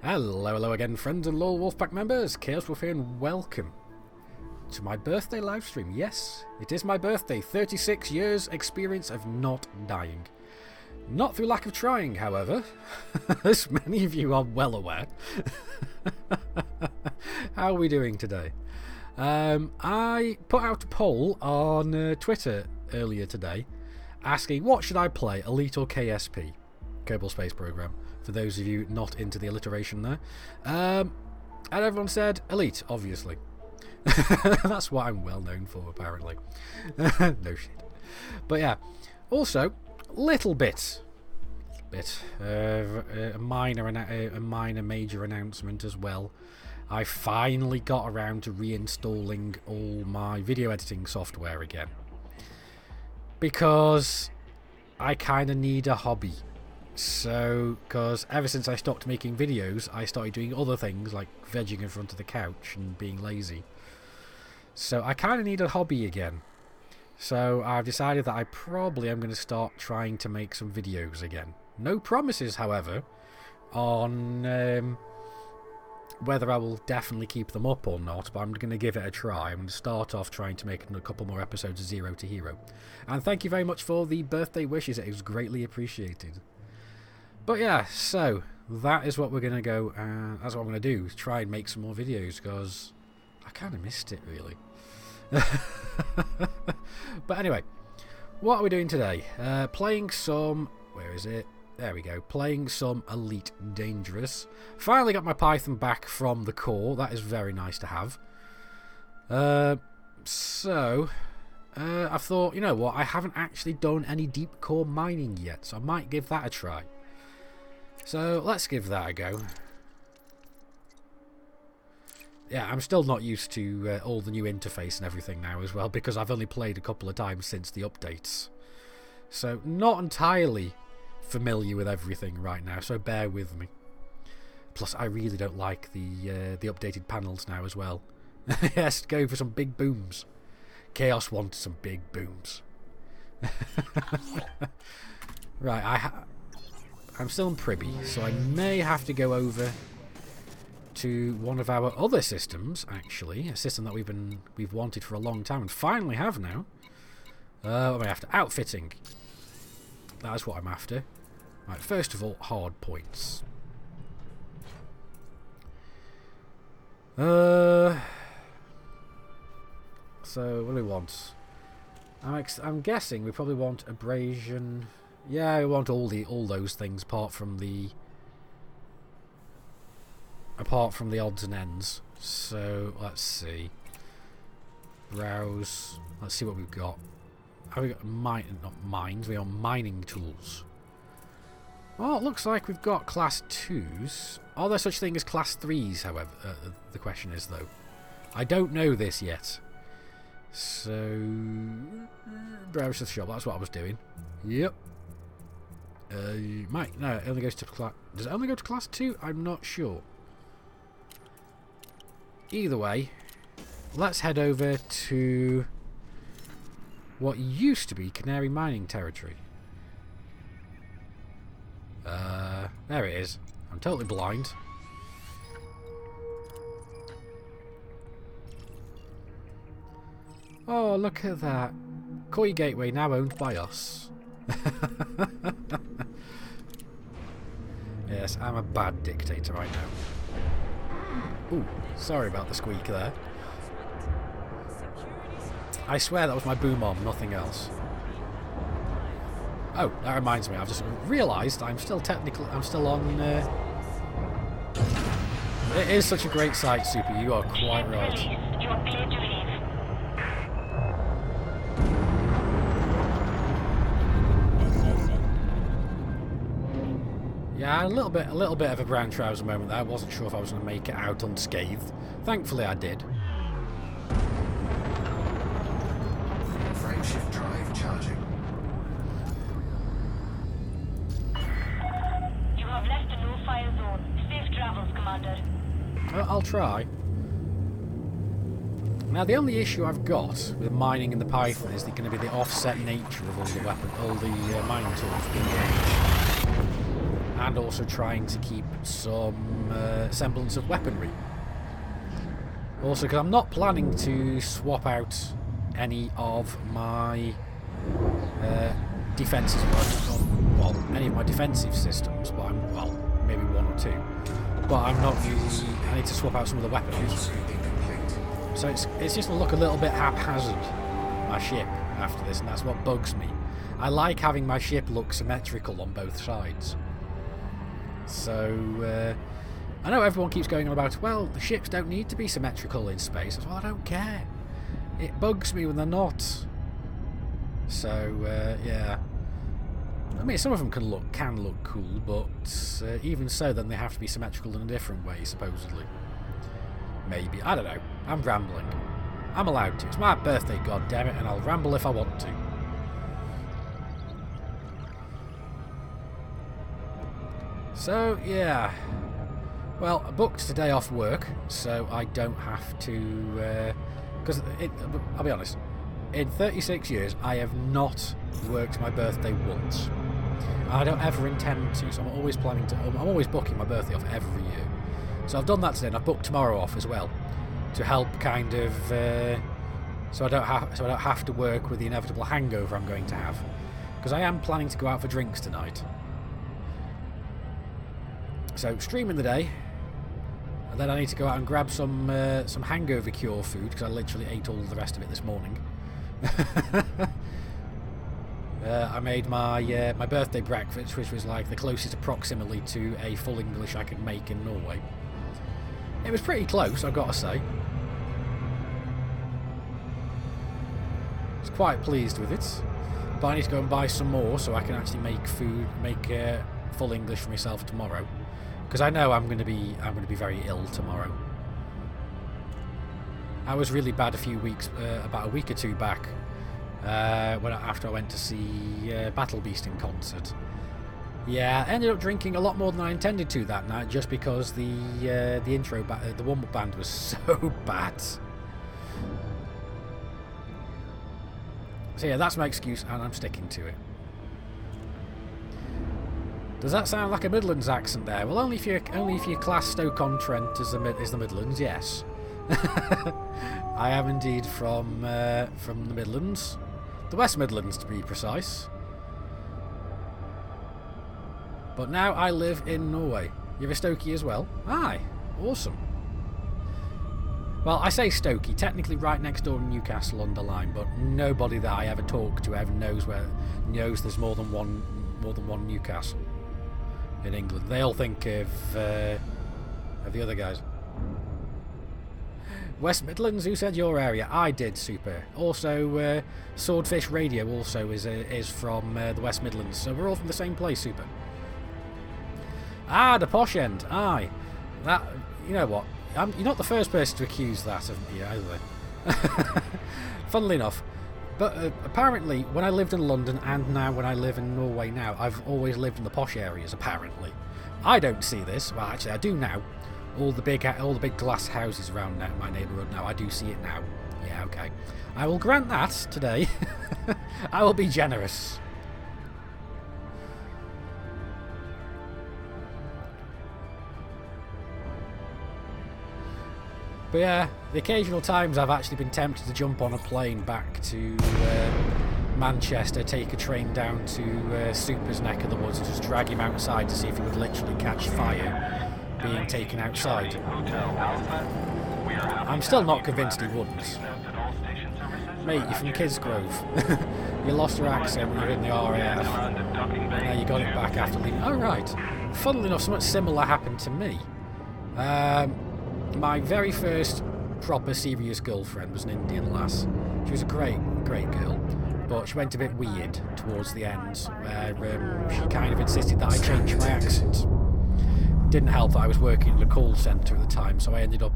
Hello again, friends and loyal Wolfpack members. Chaos Wolf here, and welcome to my birthday livestream. Yes, it is my birthday. 36 years experience of not dying. Not through lack of trying, however, as many of you are well aware. How are we doing today? I put out a poll on Twitter earlier today asking what should I play, Elite or KSP, Kerbal Space Program, for those of you not into the alliteration there. And everyone said Elite, obviously. That's what I'm well known for, apparently. No shit. But yeah, also, little bit a minor major announcement as well. I finally got around to reinstalling all my video editing software again, because I kind of need a hobby. So, because ever since I stopped making videos, I started doing other things like vegging in front of the couch and being lazy. So I kind of need a hobby again. So I've decided that I probably am going to start trying to make some videos again. No promises, however, on whether I will definitely keep them up or not, but I'm going to give it a try. I'm going to start off trying to make a couple more episodes of Zero to Hero. And thank you very much for the birthday wishes. It was greatly appreciated. But yeah, so that is what we're going to go, that's what I'm going to do, is try and make some more videos, because I kind of missed it, really. But anyway, what are we doing today? Playing some, where is it? There we go, playing some Elite Dangerous. Finally got my Python back from the core, that is very nice to have. I thought, you know what, I haven't actually done any deep core mining yet, so I might give that a try. So let's give that a go. Yeah, I'm still not used to all the new interface and everything now as well, because I've only played a couple of times since the updates. So not entirely familiar with everything right now, so bear with me. Plus, I really don't like the updated panels now as well. Yes, go for some big booms. Chaos wants some big booms. Right, I'm still in Pribby, so I may have to go over to one of our other systems, actually. A system that we've wanted for a long time and finally have now. What am I after? Outfitting. That's what I'm after. Right, first of all, hard points. So, what do we want? I'm guessing we probably want abrasion. Yeah, we want all those things apart from the odds and ends. So let's see. Browse. Let's see what we've got. Have we got not mines? We are mining tools. Well, it looks like we've got class 2s. Are there such thing as class 3s? However, the question is though. I don't know this yet. So browse the shop. That's what I was doing. Yep. No, it only goes to class. Does it only go to class 2? I'm not sure. Either way, let's head over to what used to be Canary Mining Territory. There it is. I'm totally blind. Oh, look at that. Koi Gateway now owned by us. Yes, I'm a bad dictator right now. Ooh, sorry about the squeak there. I swear that was my boom arm, nothing else. Oh, that reminds me, I've just realised I'm still on... It is such a great site, Super, you are quite right. You are cleared to leave. Yeah, a little bit of a brown trouser moment there. I wasn't sure if I was going to make it out unscathed. Thankfully, I did. Frameshift drive charging. You have left the no-fire zone. Safe travels, Commander. I'll try. Now, the only issue I've got with mining in the Python is going to be the offset nature of all the mining tools being used. and also trying to keep some semblance of weaponry. Also, because I'm not planning to swap out any of my defences, well, any of my defensive systems, but well, maybe one or two. But I'm not using. I need to swap out some of the weapons. So it's just going to look a little bit haphazard, my ship, after this, and that's what bugs me. I like having my ship look symmetrical on both sides. So, I know everyone keeps going on about, well, the ships don't need to be symmetrical in space. Well, I don't care. It bugs me when they're not. So, yeah. I mean, some of them can look cool, but even so, then they have to be symmetrical in a different way, supposedly. Maybe. I don't know. I'm rambling. I'm allowed to. It's my birthday, goddammit, and I'll ramble if I want to. So, yeah. Well, I booked today off work, so I don't have to... Because, I'll be honest, in 36 years, I have not worked my birthday once. I don't ever intend to, so I'm always planning to... I'm always booking my birthday off every year. So I've done that today, and I've booked tomorrow off as well, to help kind of... so I don't have to work with the inevitable hangover I'm going to have. Because I am planning to go out for drinks tonight. So, streaming the day, and then I need to go out and grab some hangover cure food, because I literally ate all the rest of it this morning. I made my my birthday breakfast, which was like the closest approximately to a full English I could make in Norway. It was pretty close, I've got to say. I was quite pleased with it, but I need to go and buy some more so I can actually make full English for myself tomorrow. Because I know I'm going to be very ill tomorrow. I was really bad a few weeks, about a week or two back, after I went to see Battle Beast in concert. Yeah, I ended up drinking a lot more than I intended to that night, just because the intro, the warm-up band was so bad. So yeah, that's my excuse, and I'm sticking to it. Does that sound like a Midlands accent there? Well, only if you class Stoke-on-Trent as the Midlands, yes. I am indeed from the Midlands, the West Midlands to be precise. But now I live in Norway. You're a Stokey as well? Aye, awesome. Well, I say Stokey, technically right next door to Newcastle on the line, but nobody that I ever talk to ever knows there's more than one Newcastle in England. They all think of the other guys. West Midlands, who said your area? I did, super. Also, Swordfish Radio also is from the West Midlands, so we're all from the same place, super. Ah, the posh end, aye. That, you know what, you're not the first person to accuse that of me either. Funnily enough. But apparently, when I lived in London and now when I live in Norway now, I've always lived in the posh areas, apparently. I don't see this. Well, actually, I do now. All the big glass houses around my neighbourhood now, I do see it now. Yeah, okay. I will grant that today. I will be generous. But yeah, the occasional times I've actually been tempted to jump on a plane back to Manchester, take a train down to Super's neck of the woods and just drag him outside to see if he would literally catch fire being taken outside. I'm still not convinced he wouldn't. Mate, you're from Kidsgrove. You lost your accent when you were in the RAF. Now you got it back after leaving. Oh right. Funnily enough, something similar happened to me. My very first proper serious girlfriend was an Indian lass. She was a great girl, but she went a bit weird towards the end, where she kind of insisted that I change my accent. Didn't help that I was working in a call centre at the time, so I ended up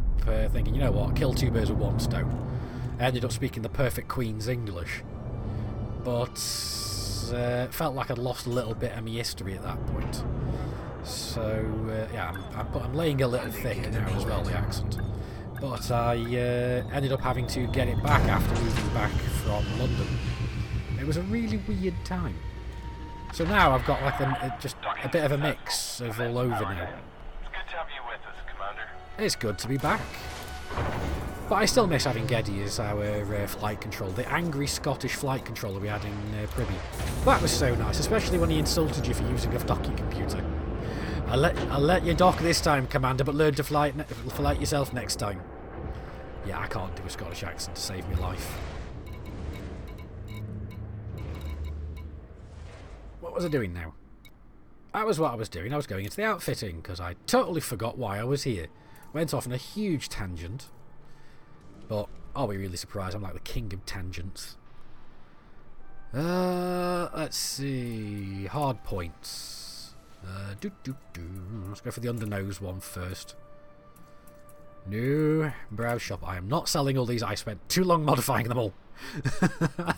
thinking, you know what, kill two birds with one stone. I ended up speaking the perfect Queen's English, but felt like I'd lost a little bit of my history at that point. So, yeah, I'm laying a little thick now as well, the accent. But I ended up having to get it back after moving back from London. It was a really weird time. So now I've got like just a bit of a mix of all over now. It's good to have you with us, Commander. It's good to be back. But I still miss having Geddy as our flight controller. The angry Scottish flight controller we had in Privy. That was so nice, especially when he insulted you for using a docking computer. I'll let you dock this time, Commander, but learn to fly yourself next time. Yeah, I can't do a Scottish accent to save my life. What was I doing now? That was what I was doing. I was going into the outfitting because I totally forgot why I was here. Went off on a huge tangent. But are we really surprised? I'm like the king of tangents. Let's see. Hard points. Let's go for the undernose one first. New browse shop. I am not selling all these. I spent too long modifying them all.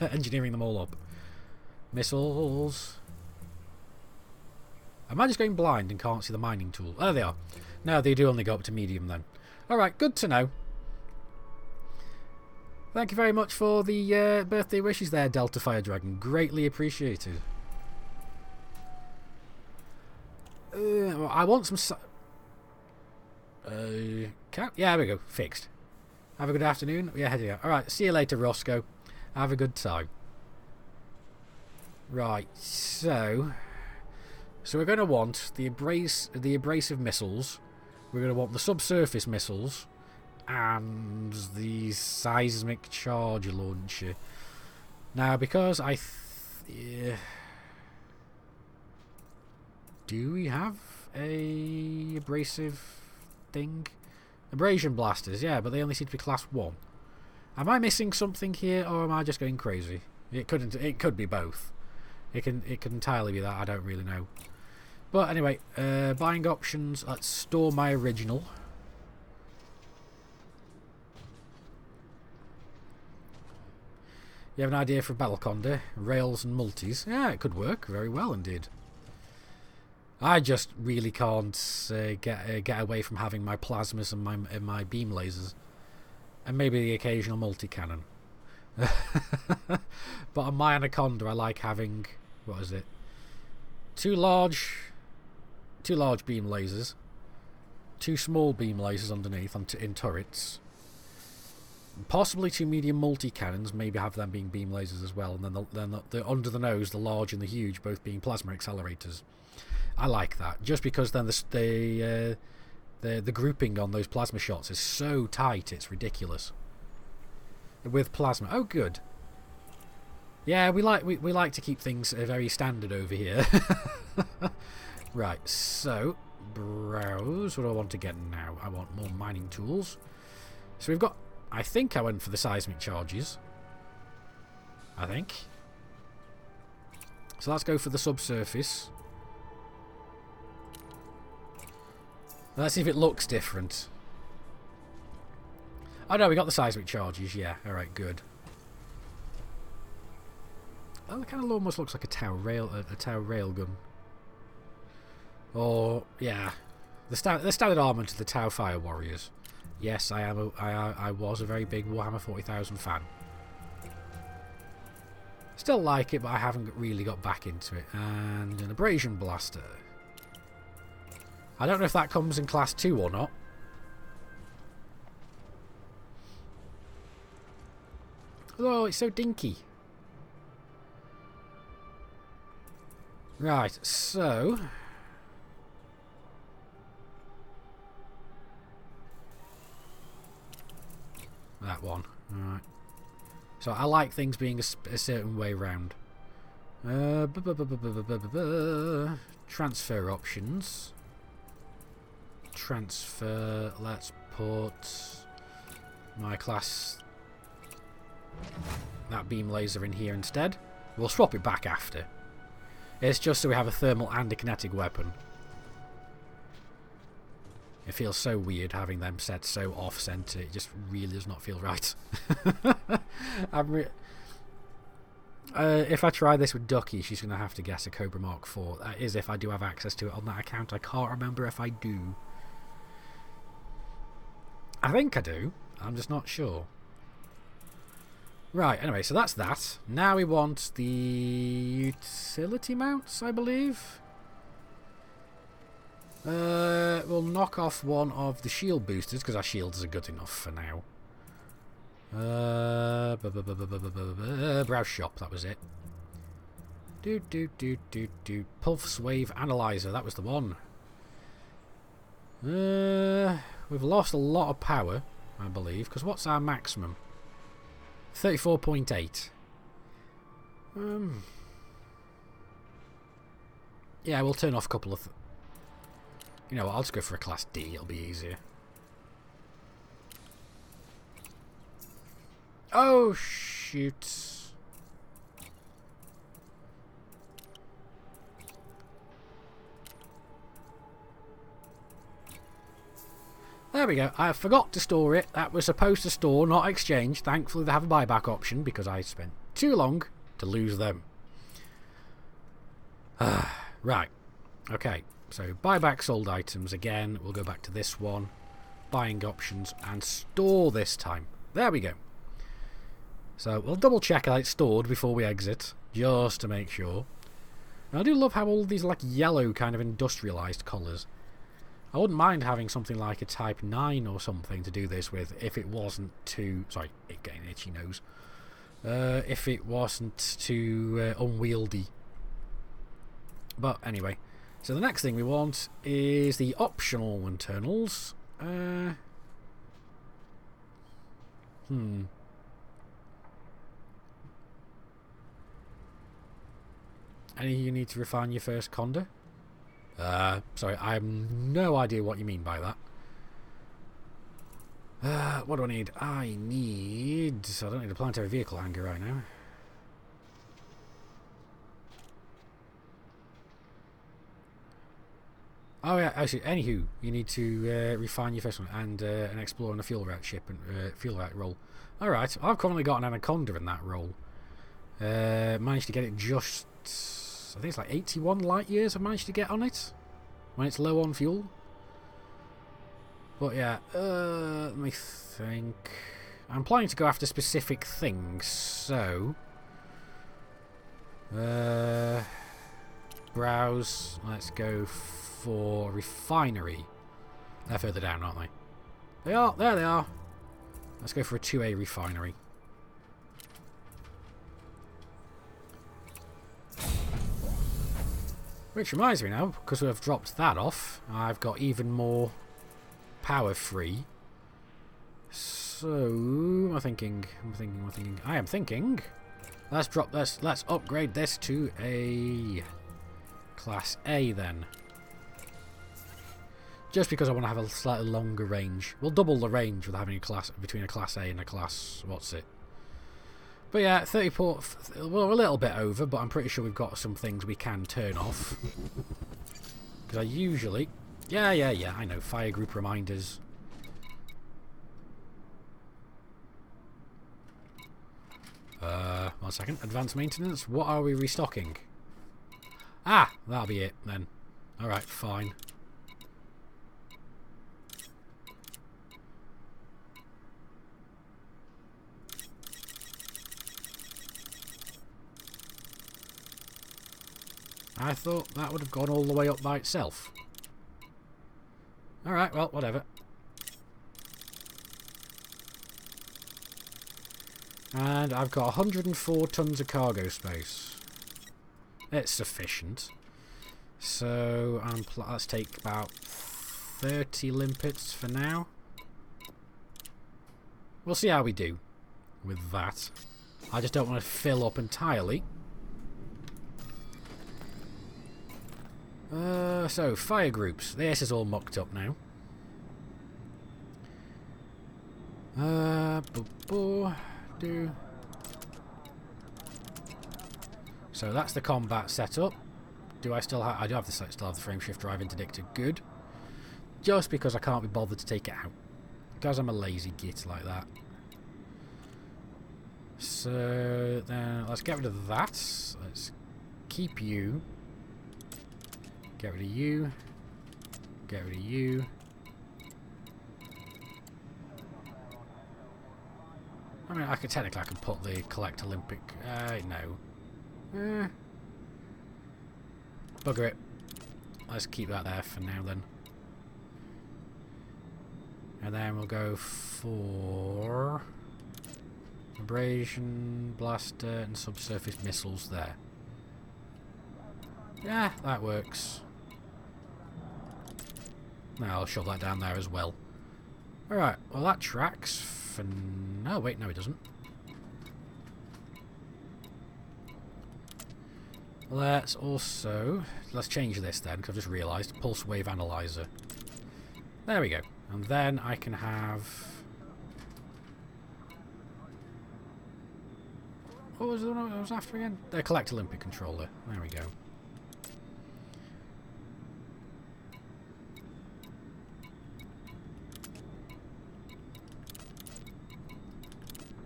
Engineering them all up. Missiles. Am I just going blind and can't see the mining tool? Oh, they are. No, they do only go up to medium then. Alright, good to know. Thank you very much for the birthday wishes there, Delta Fire Dragon. Greatly appreciated. I want some... yeah, there we go. Fixed. Have a good afternoon. Yeah, heading out. Alright, see you later, Roscoe. Have a good time. Right, so we're going to want the abrasive missiles. We're going to want the subsurface missiles. And the seismic charge launcher. Now, because do we have a abrasive thing? Abrasion blasters, yeah, but they only seem to be class 1. Am I missing something here, or am I just going crazy? It could be both. It can entirely be that. I don't really know. But anyway, buying options. Let's store my original. You have an idea for Battleconda? Rails and multis? Yeah, it could work very well indeed. I just really can't get away from having my plasmas and my beam lasers. And maybe the occasional multi-cannon. But on my Anaconda I like having... what is it? Two large beam lasers. 2 small beam lasers underneath in turrets. Possibly 2 medium multi-cannons, maybe have them being beam lasers as well, and then the under the nose, the large and the huge, both being plasma accelerators. I like that, just because then the grouping on those plasma shots is so tight, it's ridiculous. With plasma, oh good. Yeah, we like to keep things very standard over here. Right, so browse. What do I want to get now? I want more mining tools. So we've got. I think I went for the seismic charges. I think. So let's go for the subsurface. Let's see if it looks different. Oh no, we got the seismic charges, yeah. Alright, good. Oh, it kind of almost looks like a tower railgun. Or, yeah. The standard armour to the Tau Fire Warriors. Yes, I was a very big Warhammer 40,000 fan. Still like it, but I haven't really got back into it. And an abrasion blaster. I don't know if that comes in class 2 or not. Oh, it's so dinky. Right, so... that one. Alright. So I like things being a certain way round. Transfer options. Transfer. Let's put my class... that beam laser in here instead. We'll swap it back after. It's just so we have a thermal and a kinetic weapon. It feels so weird having them set so off-center. It just really does not feel right. If I try this with Ducky, she's going to have to guess a Cobra Mark IV. That is if I do have access to it on that account. I can't remember if I do. I think I do. I'm just not sure. Right, anyway, so that's that. Now we want the utility mounts, I believe. We'll knock off one of the shield boosters, because our shields are good enough for now. Browse shop, that was it. Pulse wave analyzer, that was the one. We've lost a lot of power, I believe, because what's our maximum? 34.8. Yeah, we'll turn off a couple of... You know what, I'll just go for a Class D, it'll be easier. Oh, shoot. There we go. I forgot to store it. That was supposed to store, not exchange. Thankfully, they have a buyback option because I spent too long to lose them. Right. Okay. So, buyback sold items again. We'll go back to this one. Buying options and store this time. There we go. So, we'll double check that it's stored before we exit, just to make sure. And I do love how all these like yellow kind of industrialized colours. I wouldn't mind having something like a Type 9 or something to do this with if it wasn't too... Sorry, getting an itchy nose. If it wasn't too unwieldy. But anyway. So the next thing we want is the optional internals. Any you need to refine your first Conda? Sorry, I have no idea what you mean by that. What do I need? I don't need a planetary vehicle hanger right now. Oh yeah, actually, anywho, you need to refine your first one and explore on a fuel rack ship and fuel rack roll. Alright, I've currently got an Anaconda in that roll. Managed to get it just... I think it's like 81 light years I've managed to get on it when it's low on fuel. But yeah, let me think. I'm planning to go after specific things, so browse. Let's go for refinery. They're further down, aren't they? They are. There they are. Let's go for a 2A refinery. Which reminds me now, because we've dropped that off, I've got even more power free. So, I'm thinking. Let's upgrade this to a Class A then. Just because I want to have a slightly longer range. We'll double the range with having a class between a Class A and a Class... what's it? But yeah, 30 port, well, a little bit over, but I'm pretty sure we've got some things we can turn off. Because I usually... Yeah, I know, fire group reminders. One second, advanced maintenance, what are we restocking? Ah, that'll be it then. Alright, fine. I thought that would have gone all the way up by itself. Alright, well, whatever. And I've got 104 tons of cargo space. It's sufficient. So, let's take about 30 limpets for now. We'll see how we do with that. I just don't want to fill up entirely. So, fire groups. This is all mucked up now. So that's the combat setup. Do I still have... I do have still have the frame shift drive interdictor. Good. Just because I can't be bothered to take it out. Because I'm a lazy git like that. So, then let's get rid of that. Let's keep you. Get rid of you. Get rid of you. I mean, technically I could put the Collect Olympic... no. Bugger it. Let's keep that there for now then. And then we'll go for... abrasion, blaster, and subsurface missiles there. Yeah, that works. Now I'll shove that down there as well. Alright, well that tracks for... No, wait, no it doesn't. Let's change this then, because I've just realised. Pulse wave analyzer. There we go. And then I can have... What was the one I was after again? The Collect Olympic controller. There we go.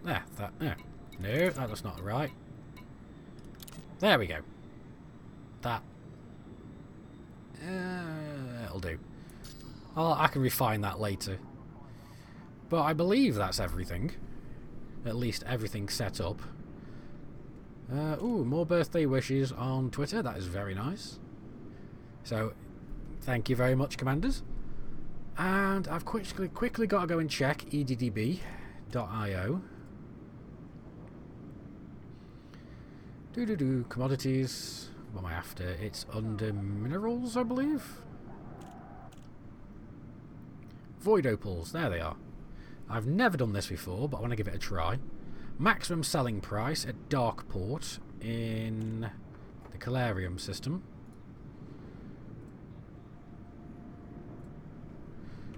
There, that... No, that's not right. There we go. That... it'll do. I can refine that later. But I believe that's everything. At least everything set up. Ooh, more birthday wishes on Twitter. That is very nice. So, thank you very much, Commanders. And I've quickly got to go and check eddb.io. Commodities. What am I after? It's under minerals, I believe. Void opals. There they are. I've never done this before, but I want to give it a try. Maximum selling price at Darkport in the Calarium system.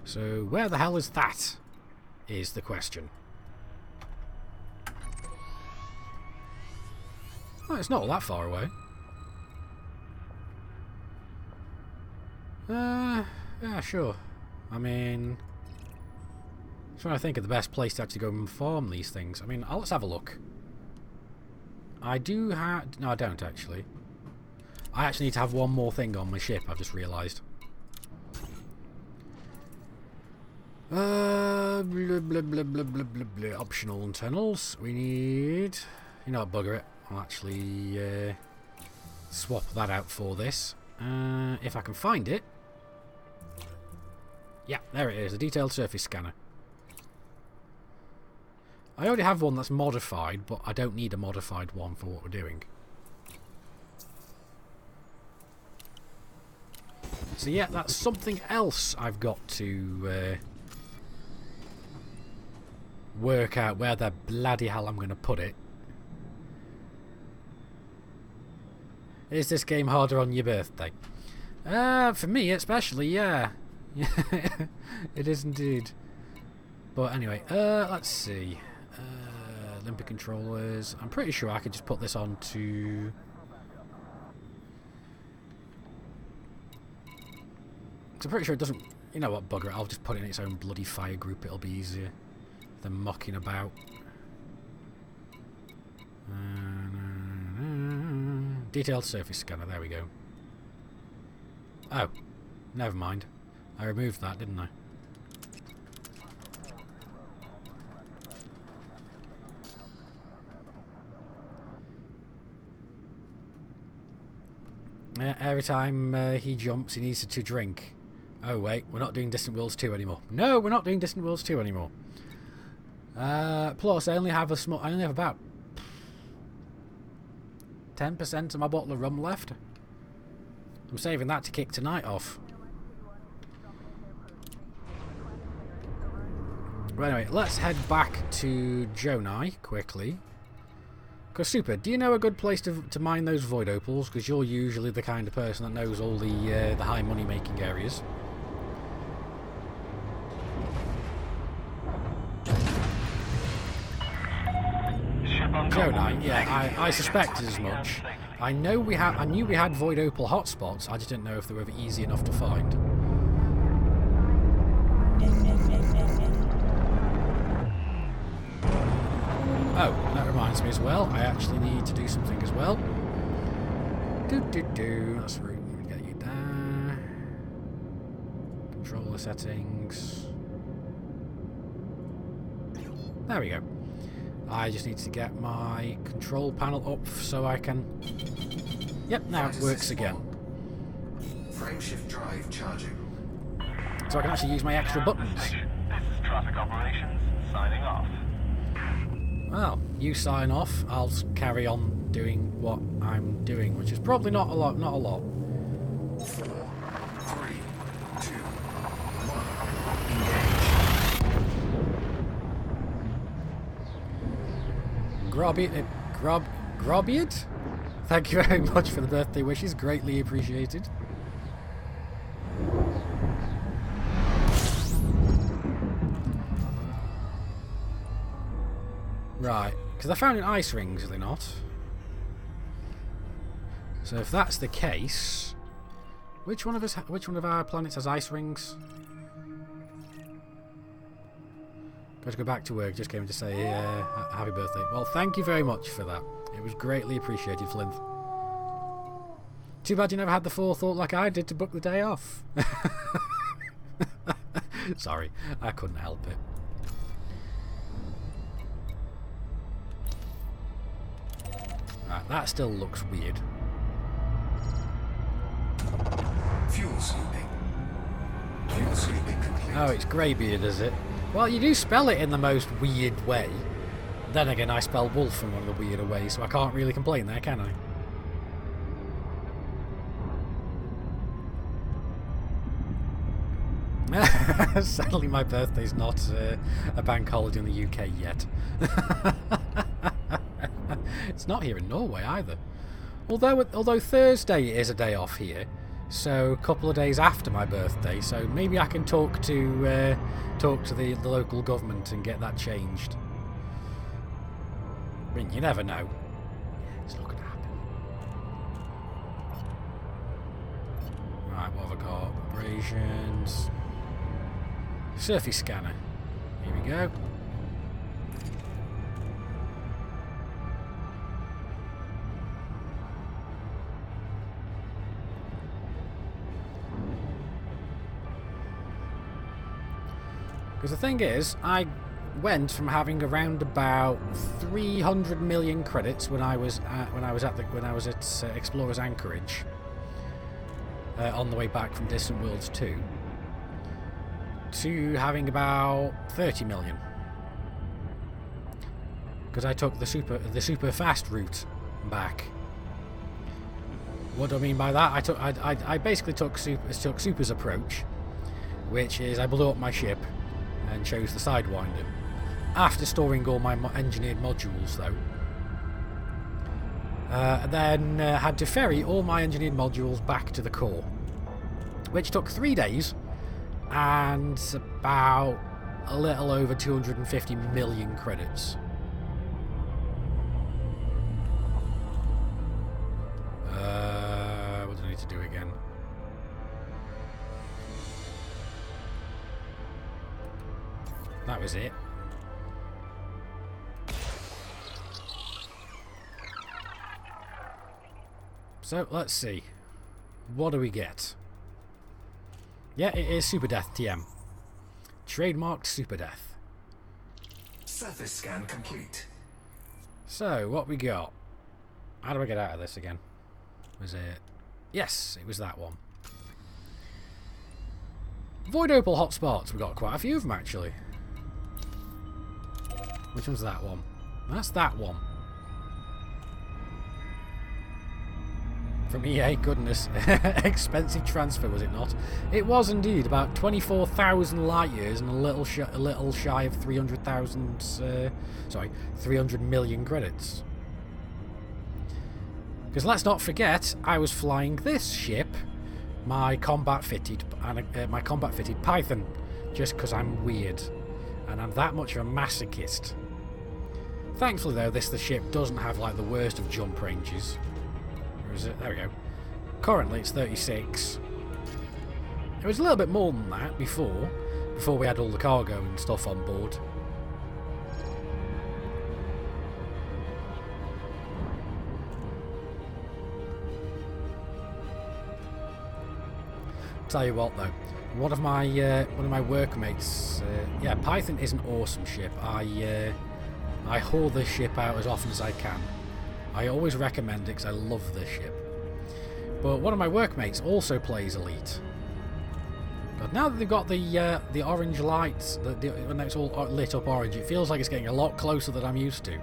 So where the hell is that? Is the question. Oh, it's not all that far away. Yeah, sure. I mean... I'm trying to think of the best place to actually go and farm these things. I mean, let's have a look. I do have... No, I don't, actually. I actually need to have one more thing on my ship, I've just realised. Blah, blah, blah, blah, blah, blah, blah. Optional internals. We need... You know what, bugger it. I'll actually swap that out for this. If I can find it. Yeah, there it is. A detailed surface scanner. I already have one that's modified, but I don't need a modified one for what we're doing. So yeah, that's something else I've got to work out where the bloody hell I'm going to put it. Is this game harder on your birthday? For me especially, yeah. It is indeed. But anyway, let's see. Olympic controllers. I'm pretty sure I could just put this on to... I'm pretty sure it doesn't... You know what, bugger it. I'll just put it in its own bloody fire group. It'll be easier than mucking about. Detailed surface scanner. There we go. Oh. Never mind. I removed that, didn't I? Every time he jumps, he needs to drink. Oh wait, we're not doing Distant Worlds 2 anymore. No, we're not doing Distant Worlds 2 anymore. Plus, I only have about 10% of my bottle of rum left. I'm saving that to kick tonight off. But anyway, let's head back to Jonai quickly. Because Super, do you know a good place to mine those void opals? Because you're usually the kind of person that knows all the high money making areas. Jonai, yeah, I suspected as much. I knew we had void opal hotspots. I just didn't know if they were easy enough to find. Oh, that reminds me as well. I actually need to do something as well. That's right. Let me get you there. Controller settings. There we go. I just need to get my control panel up so I can... Yep, now it works again. Frameshift drive charging. So I can actually use my extra buttons. This is traffic operations, signing off. Well, you sign off, I'll carry on doing what I'm doing, which is probably not a lot, 4, 3, 2, 1, engage. Grobiad? Thank you very much for the birthday wishes, greatly appreciated. Right, because I found in ice rings, are they not? So if that's the case, which one of our planets has ice rings? Got to go back to work. Just came to say happy birthday. Well, thank you very much for that. It was greatly appreciated, Flint. Too bad you never had the forethought like I did to book the day off. Sorry, I couldn't help it. Right, that still looks weird. Fuel sweeping. Fuel sweeping complete. Oh, it's Greybeard, is it? Well, you do spell it in the most weird way. Then again, I spell wolf in one of the weirder ways, so I can't really complain there, can I? Sadly, my birthday's not a bank holiday in the UK yet. It's not here in Norway either. Although Thursday is a day off here, so a couple of days after my birthday, so maybe I can talk to the local government and get that changed. I mean, you never know. It's not going to happen. Right, what have I got? Abrasions. Surface scanner. Here we go. Because the thing is, I went from having around about 300 million credits when I was at Explorer's Anchorage on the way back from Distant Worlds 2 to having about 30 million. Because I took the super fast route back. What do I mean by that? I basically took Super's approach, which is I blew up my ship and chose the Sidewinder. After storing all my engineered modules, though. Then had to ferry all my engineered modules back to the core, which took 3 days and about a little over 250 million credits. What do I need to do again? That was it. So, let's see. What do we get? Yeah, it is Super Death TM. Trademarked Super Death. Surface scan complete. So, what we got? How do I get out of this again? Was it... Yes, it was that one. Void Opal hotspots. We got quite a few of them, actually. Which one's that one? That's that one. From EA, goodness. Expensive transfer, was it not? It was indeed. About 24,000 light years and a little shy of 300,000... sorry, 300 million credits. Because let's not forget, I was flying this ship, my combat-fitted Python, just because I'm weird. And I'm that much of a masochist. Thankfully, though, the ship doesn't have, like, the worst of jump ranges. Or is it? There we go. Currently, it's 36. It was a little bit more than that before we had all the cargo and stuff on board. Tell you what, though, one of my workmates, yeah, Python is an awesome ship. I haul this ship out as often as I can. I always recommend it because I love this ship. But one of my workmates also plays Elite. But now that they've got the orange lights, when it's all lit up orange, it feels like it's getting a lot closer than I'm used to.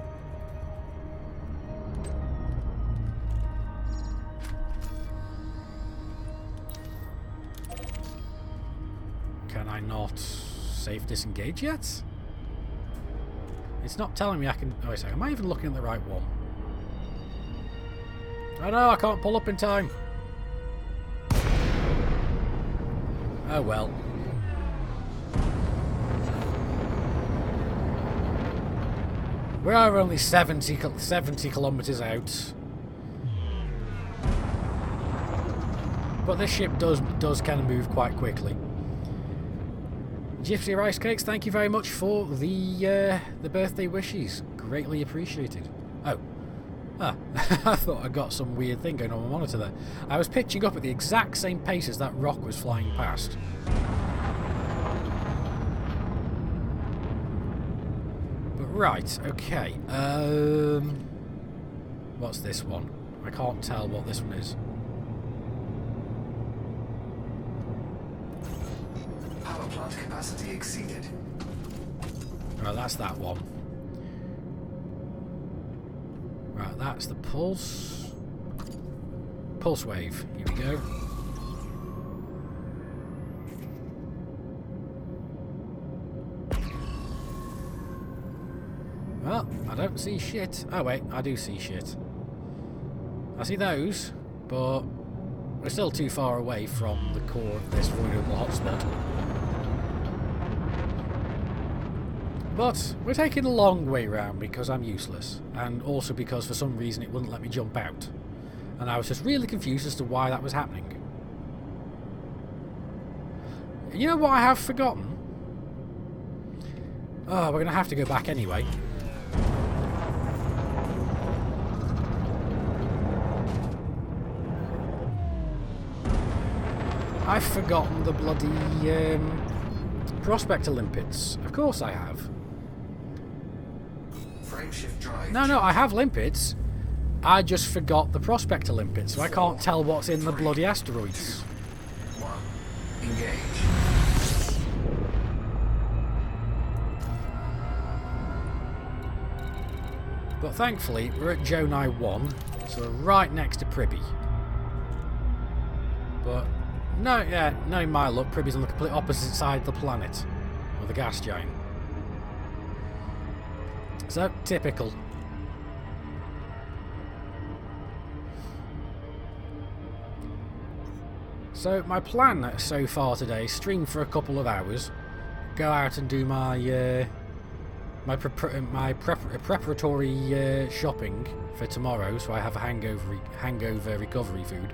Can I not safe disengage yet? It's not telling me I can... Oh, wait a second. Am I even looking at the right one? Oh no, I can't pull up in time. Oh well. We are only 70 kilometres out. But this ship does kind of move quite quickly. Gypsy Rice Cakes, thank you very much for the birthday wishes. Greatly appreciated. Oh. Ah, I thought I got some weird thing going on my monitor there. I was pitching up at the exact same pace as that rock was flying past. But right, okay. What's this one? I can't tell what this one is. Power plant capacity exceeded. Right, that's that one. Right, that's the pulse. Pulse wave. Here we go. Well, I don't see shit. Oh wait, I do see shit. I see those, but we're still too far away from the core of this vulnerable hotspot. But we're taking a long way round because I'm useless, and also because for some reason it wouldn't let me jump out. And I was just really confused as to why that was happening. You know what I have forgotten? Oh, we're going to have to go back anyway. I've forgotten the bloody Prospector limpets. Of course I have. Frameshift drive. No, I have limpets. I just forgot the Prospector limpets, so I can't tell what's in the bloody asteroids. 1. Engage. But thankfully, we're at Jonai 1, so we're right next to Pribby. But, no, yeah, knowing my luck, Pribby's on the complete opposite side of the planet. Or the gas giant. So, typical. So, my plan so far today, stream for a couple of hours, go out and do my preparatory shopping for tomorrow, so I have a hangover recovery food,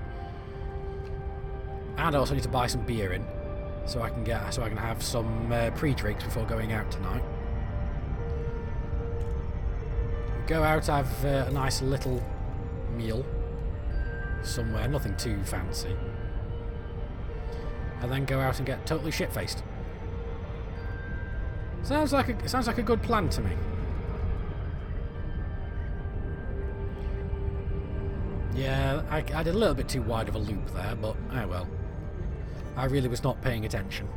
and I also need to buy some beer in, so I can have some pre-drinks before going out tonight. Go out, have a nice little meal somewhere, nothing too fancy, and then go out and get totally shit-faced. Sounds like a good plan to me. Yeah, I did a little bit too wide of a loop there, but oh well. I really was not paying attention.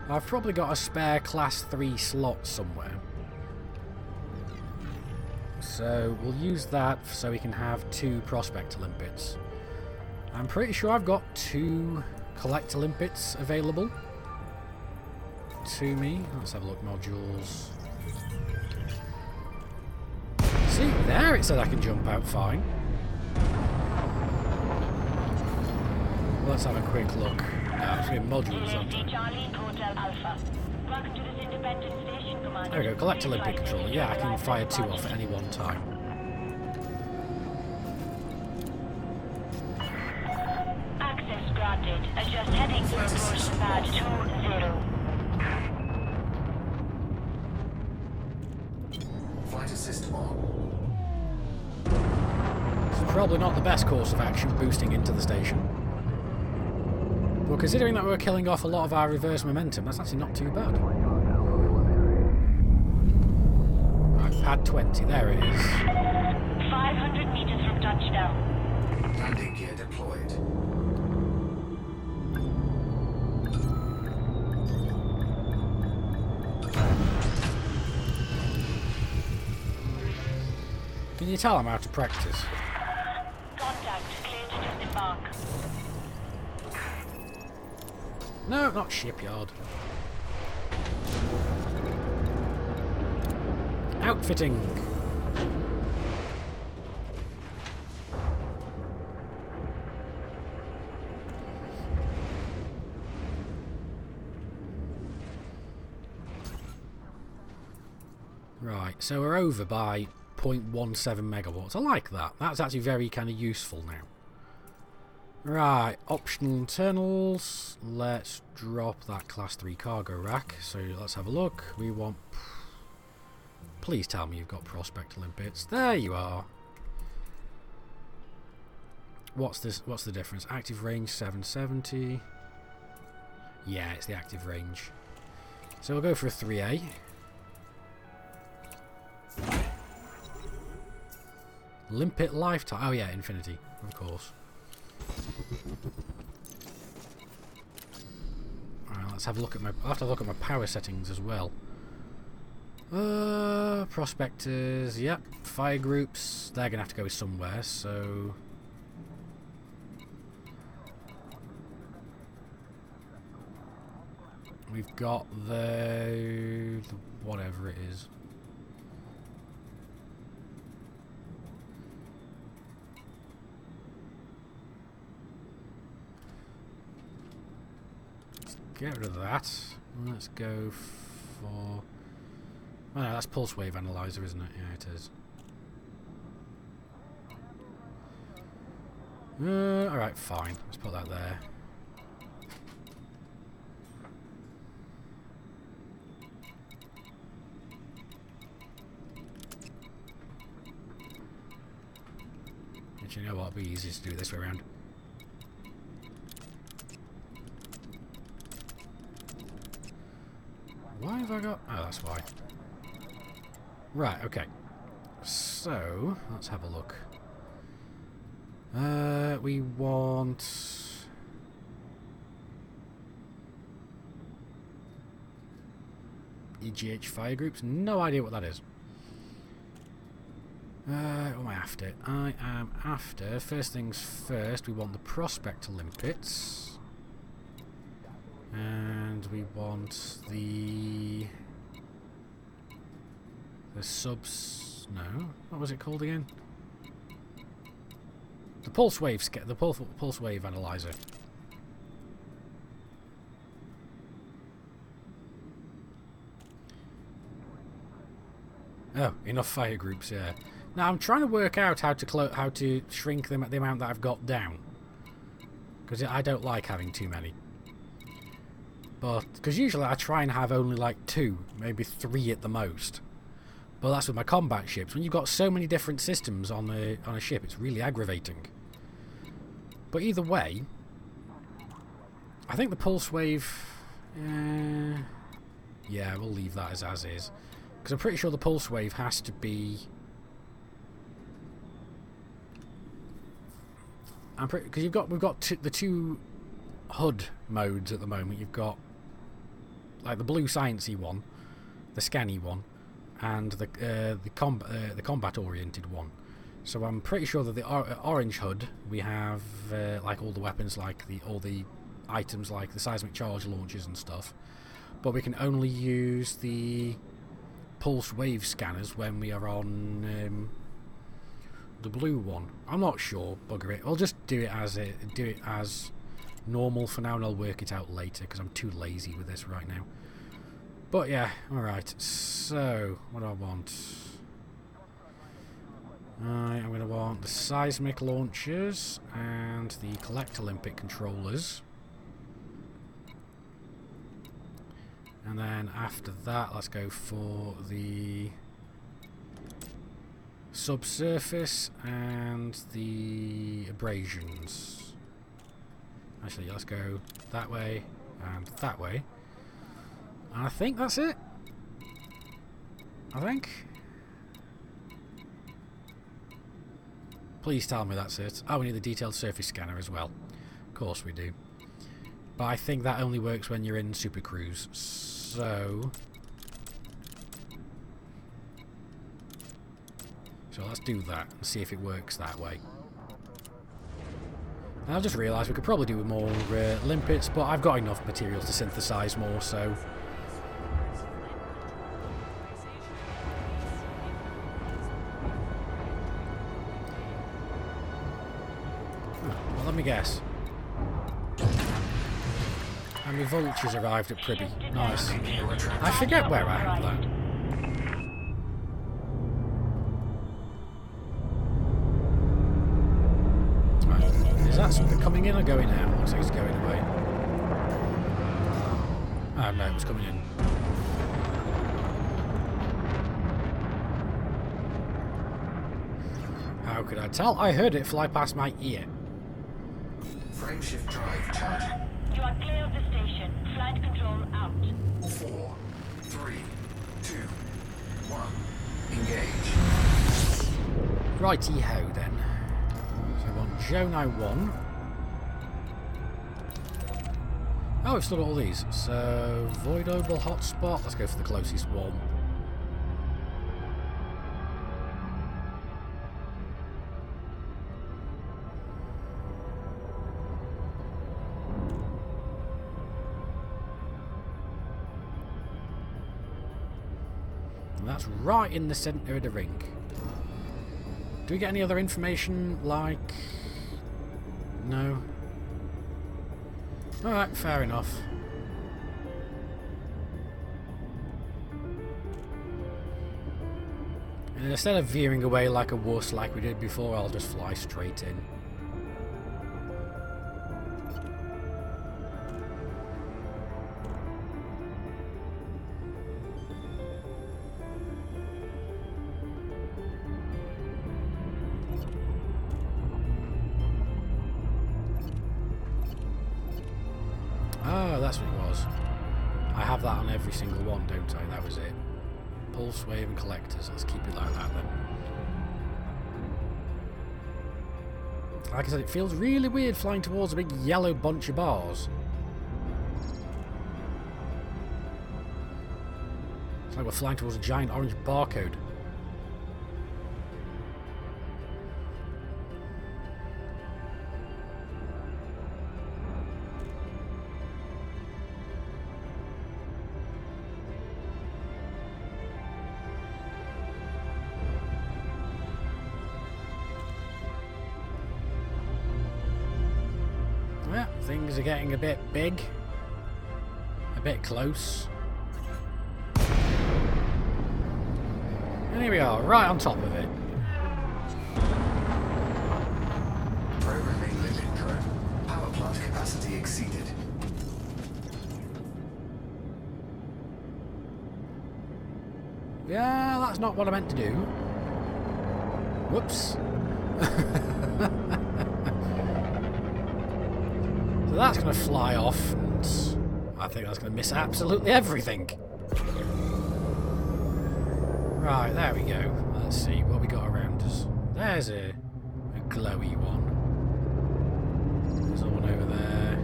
I've probably got a spare class 3 slot somewhere. So we'll use that so we can have 2 Prospector limpets. I'm pretty sure I've got 2 Collector limpets available to me. Let's have a look, modules. See, there it said I can jump out fine. Let's have a quick look. No, it's in modules, aren't they? There we go, Collector limpet controller. Yeah, I can fire 2 off at any one time. Access granted. Adjust heading for approach pad 20. Flight Probably not the best course of action, boosting into the station. But considering that we're killing off a lot of our reverse momentum, that's actually not too bad. I've had 20, there it is. 500 meters from touchdown. Landing gear deployed. Can you tell I'm out of practice? Contact. Clear to disembark. No, not shipyard. Outfitting. Right, so we're over by 0.17 megawatts. I like that. That's actually very kind of useful now. Right, optional internals. Let's drop that class 3 cargo rack. So let's have a look. We want... Please tell me you've got prospect limpets. There you are. What's this? What's the difference? Active range 770. Yeah, it's the active range. So we'll go for a 3A. Limpet lifetime. Oh yeah, infinity, of course. Alright, let's have a look at my... I'll have to look at my power settings as well. Prospectors, yep. Fire groups, they're going to have to go somewhere, so... We've got the whatever it is. Let's get rid of that. Let's go for... Oh no, that's pulse wave analyzer, isn't it? Yeah, it is. Alright, fine. Let's put that there. Actually, you know what? It'll be easier to do it this way around. Why have I got... Oh, that's why. Right, okay. So, let's have a look. We want... EGH fire groups? No idea what that is. What am I after? I am after, first things first, we want the prospect limpets. And we want the subs... No? What was it called again? The pulse wave pulse wave analyzer. Oh, enough fire groups, yeah. Now I'm trying to work out how to shrink them at the amount that I've got down, because I don't like having too many. But because usually I try and have only like 2, maybe 3 at the most. But that's with my combat ships. When you've got so many different systems on a ship, it's really aggravating. But either way, I think the pulse wave... yeah, we'll leave that as is. Because I'm pretty sure the pulse wave has to be... Because we've got the 2 HUD modes at the moment. You've got like the blue sciencey one, the scanny one, and the combat oriented one. So I'm pretty sure that the orange HUD we have like all the weapons, like all the items like the seismic charge launchers and stuff. But we can only use the pulse wave scanners when we are on the blue one. I'm not sure. Bugger it. I'll just do it as normal for now, and I'll work it out later because I'm too lazy with this right now. But yeah, alright. So, what do I want? I'm going to want the seismic launchers and the collect Olympic controllers. And then after that, let's go for the subsurface and the abrasions. Actually, let's go that way and that way. And I think that's it. I think. Please tell me that's it. Oh, we need the detailed surface scanner as well. Of course we do. But I think that only works when you're in Super Cruise. So let's do that and see if it works that way. And I've just realised we could probably do with more limpets, but I've got enough material to synthesise more, so... Well, let me guess. How many vultures arrived at Pribby? Nice. I forget where I have that. Right. Is that something coming in or going out? Looks like it's going away. Oh no, it was coming in. How could I tell? I heard it fly past my ear. Frameshift drive charging. You are clear of the station. Flight control out. 4, 3, 2, 1. Engage. Righty-ho then. So I want Jonai 1. Oh, we've still got all these. So, Void Opal Hotspot. Let's go for the closest one. And that's right in the centre of the ring. Do we get any other information, like... No. Alright, fair enough. And instead of veering away like a wuss like we did before, I'll just fly straight in. Oh, that's what it was. I have that on every single one, don't I? That was it. Pulse, wave and collectors. Let's keep it like that then. Like I said, it feels really weird flying towards a big yellow bunch of bars. It's like we're flying towards a giant orange barcode. Yeah, things are getting a bit big, a bit close. And here we are, right on top of it. Programming limit drone. Power plant capacity exceeded. Yeah, that's not what I meant to do. Whoops. So that's going to fly off, and I think that's going to miss absolutely everything. Right, there we go. Let's see what we got around us. There's a glowy one. There's one over there.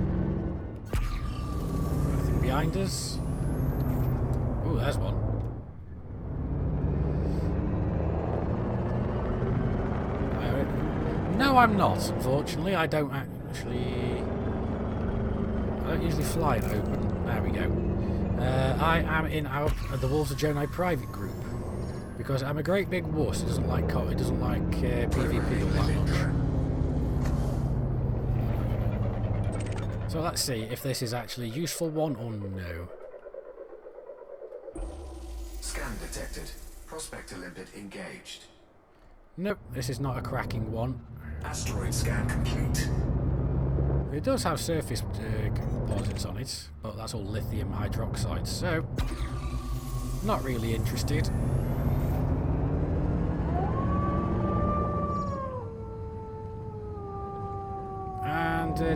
Anything behind us? Oh, there's one. No, I'm not. Unfortunately, I don't actually... I don't usually fly it open. There we go. I am in the Wolves of Jonai private group because I'm a great big wuss. It doesn't like PvP all that much. So let's see if this is actually a useful one or no. Scan detected. Prospector limpet engaged. Nope, this is not a cracking one. Asteroid scan complete. It does have surface composites on it, but that's all lithium hydroxide, so not really interested.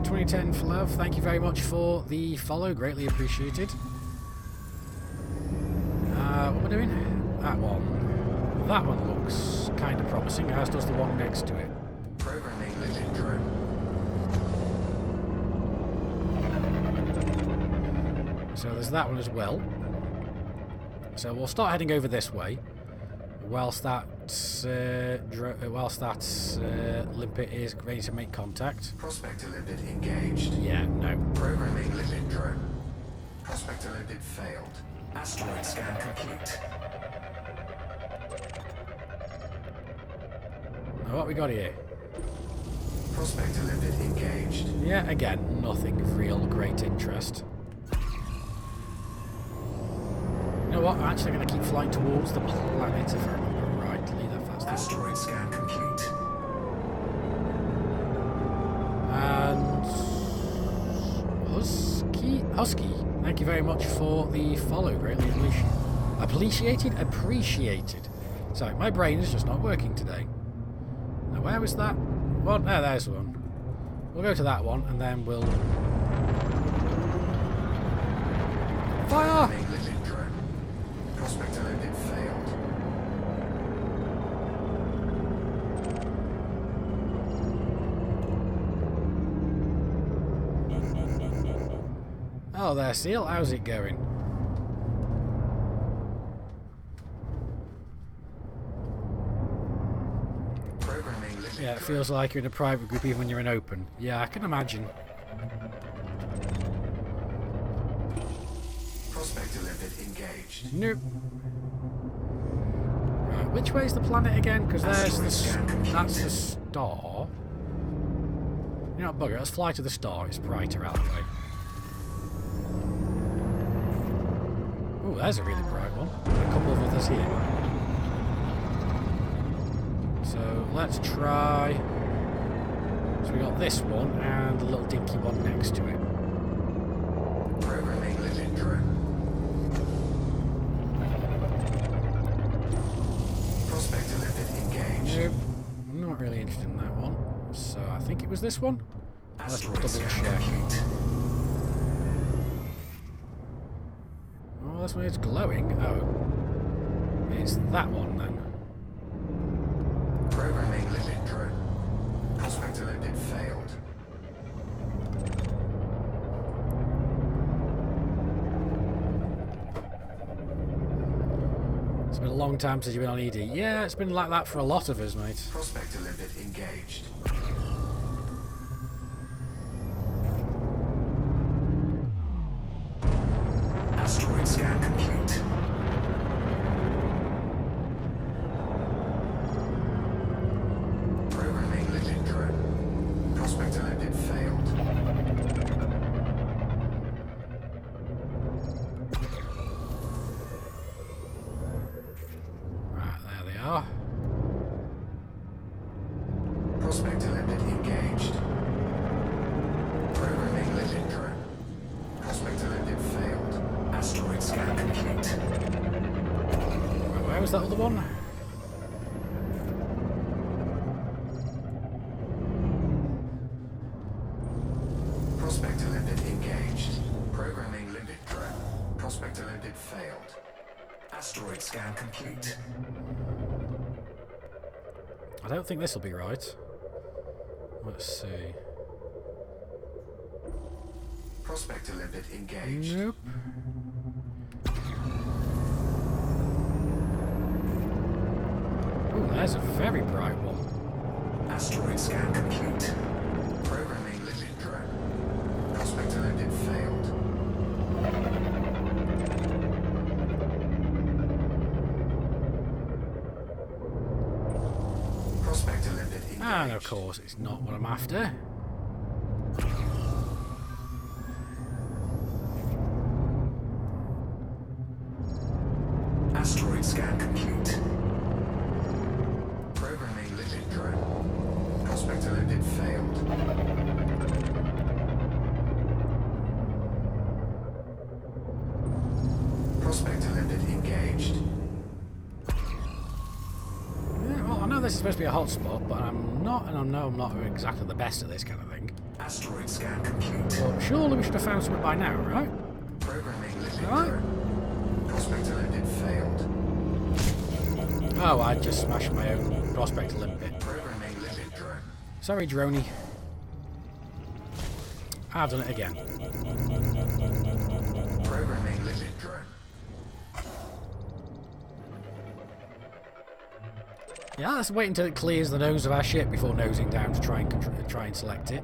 2010 for love. Thank you very much for the follow. Greatly appreciated. What am I doing? That one. That one looks kind of promising, as does the one next to it. Programming limit drone. So there's that one as well. So we'll start heading over this way, whilst that limpet is ready to make contact. Prospector limpet engaged. Yeah, no. Programming limit drone. Prospector limpet failed. Asteroid scan complete. Now what we got here? Prospector limpet engaged. Yeah, again, nothing of real great interest. You know what? I'm actually going to keep flying towards the planet if I remember rightly. That fast. Asteroid scan complete. And Husky, thank you very much for the follow. Greatly appreciated. Sorry, my brain is just not working today. Now, where was that? Well, no, there's one. We'll go to that one, and then we'll fire. Prospector limpet failed. Oh, there, Seal. How's it going? Programming limit. Yeah, it feels like you're in a private group even when you're in open. Yeah, I can imagine. Prospector limpet engaged. Nope. Right, which way is the planet again? Because there's that's the star. You know what, bugger, let's fly to the star. It's brighter out of the way. Oh, there's a really bright one. A couple of others here. So let's try. So we got this one and the little dinky one next to it. Programming limit drone. Prospector limpet engaged. Nope, I'm not really interested in that one. So I think it was this one. Let's double check. Oh, that's when it's glowing. Oh, it's that one then. Programming limit drone. Prospector limpet failed. It's been a long time since you've been on ED. Yeah, it's been like that for a lot of us, mate. Prospector limpet engaged. Asteroid scan complete. Programming limit drone. Prospector limpet failed. Right, there they are. Prospector limpet engaged. Programming limit drone. Prospector limpet failed. Asteroid scan complete. Right, where was that other one? Prospector limpet engaged. Programming limit drone. Prospector limpet failed. Asteroid scan complete. I don't think this will be right. Let's see. Prospector limpet engaged. Nope. Ooh, there's a very bright one. Asteroid scan complete. Programming limit drone. Prospector limpet failed. Prospector limpet engaged. And of course, it's not what I'm after. Asteroid scan complete. Programming limit drone. Prospector limpet failed. Prospector limpet engaged. Yeah, well, I know this is supposed to be a hotspot, but I'm not, and I know I'm not exactly the best at this kind of thing. Asteroid scan complete. Well, surely we should have found something by now, right? Programming lipid Alright. drone. Prospector lipid failed. Oh, I just smashed my own prospector limpet. Programming lipid drone. Sorry, Droney. I've done it again. Programming lipid drone. Yeah, let's wait until it clears the nose of our ship before nosing down to try and select it.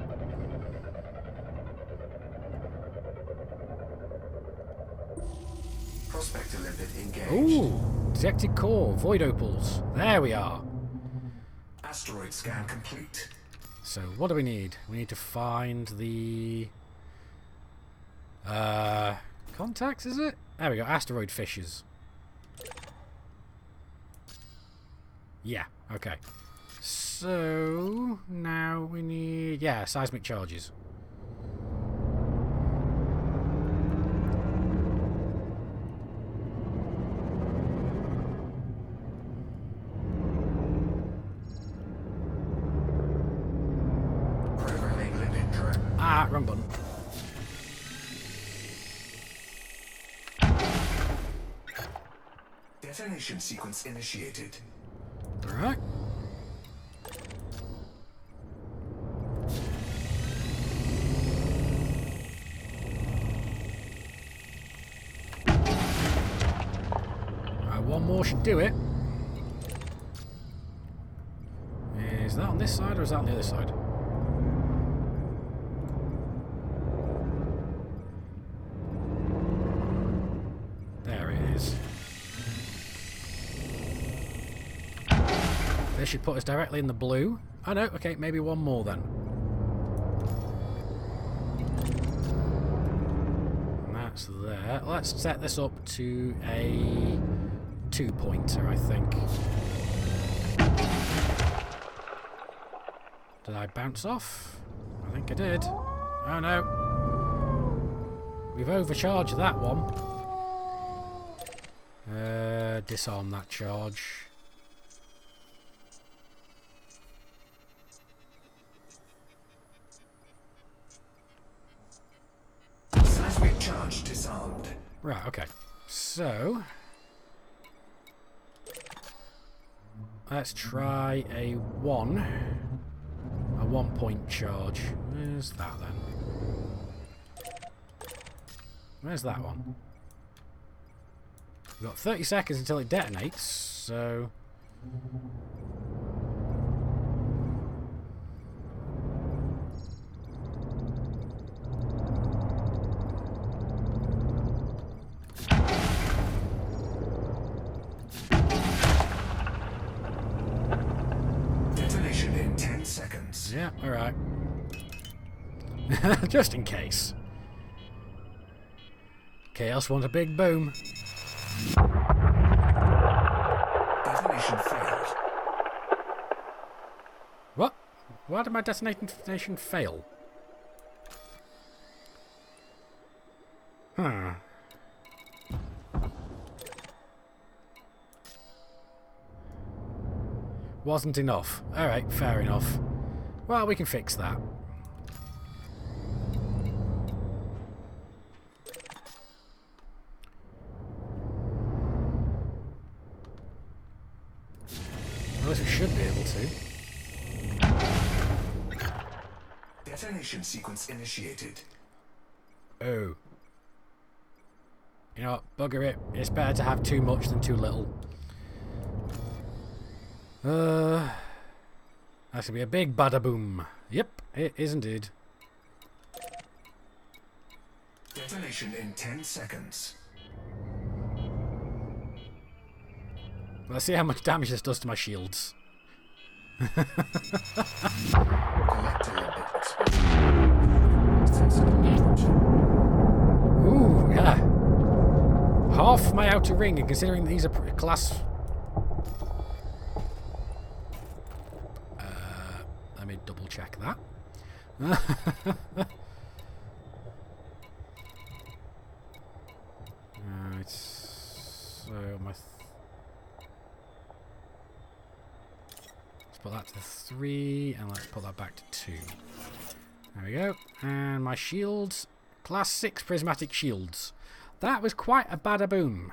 Prospector lipid engaged. Ooh, detected core, void opals. There we are. Asteroid scan complete. So, what do we need? We need to find the contacts, is it? There we go, asteroid fissures. Yeah, okay. So, now we need... yeah, seismic charges. Programming lipid drone. Ah, wrong button. Detonation sequence initiated. Alright. One more should do it. Is that on this side or is that on the other side? There it is. This should put us directly in the blue. Oh no, okay, maybe one more then. And that's there. Let's set this up to a 2-pointer, I think. Did I bounce off? I think I did. Oh no. We've overcharged that one. Disarm that charge. Seismic charge disarmed. Right, okay. So... let's try a 1-point charge. Where's that then? Where's that one? We've got 30 seconds until it detonates, so... Detonation in 10 seconds. yeah, alright. Just in case. Chaos want a big boom. Detonation failed. What? Why did my detonation fail? Huh. Wasn't enough. Alright, fair enough. Well, we can fix that. At least we should be able to. Detonation sequence initiated. Oh. You know what? Bugger it. It's better to have too much than too little. That's gonna be a big bada-boom. Yep, it is indeed. Detonation in 10 seconds. Let's see how much damage this does to my shields. Collector bit exposed. Sensible damage. Ooh, yeah. Half my outer ring, and considering these are class... let me double check that. Right, so my... let's put that to 3, and let's put that back to 2. There we go. And my shields. Class 6 prismatic shields. That was quite a bada-boom.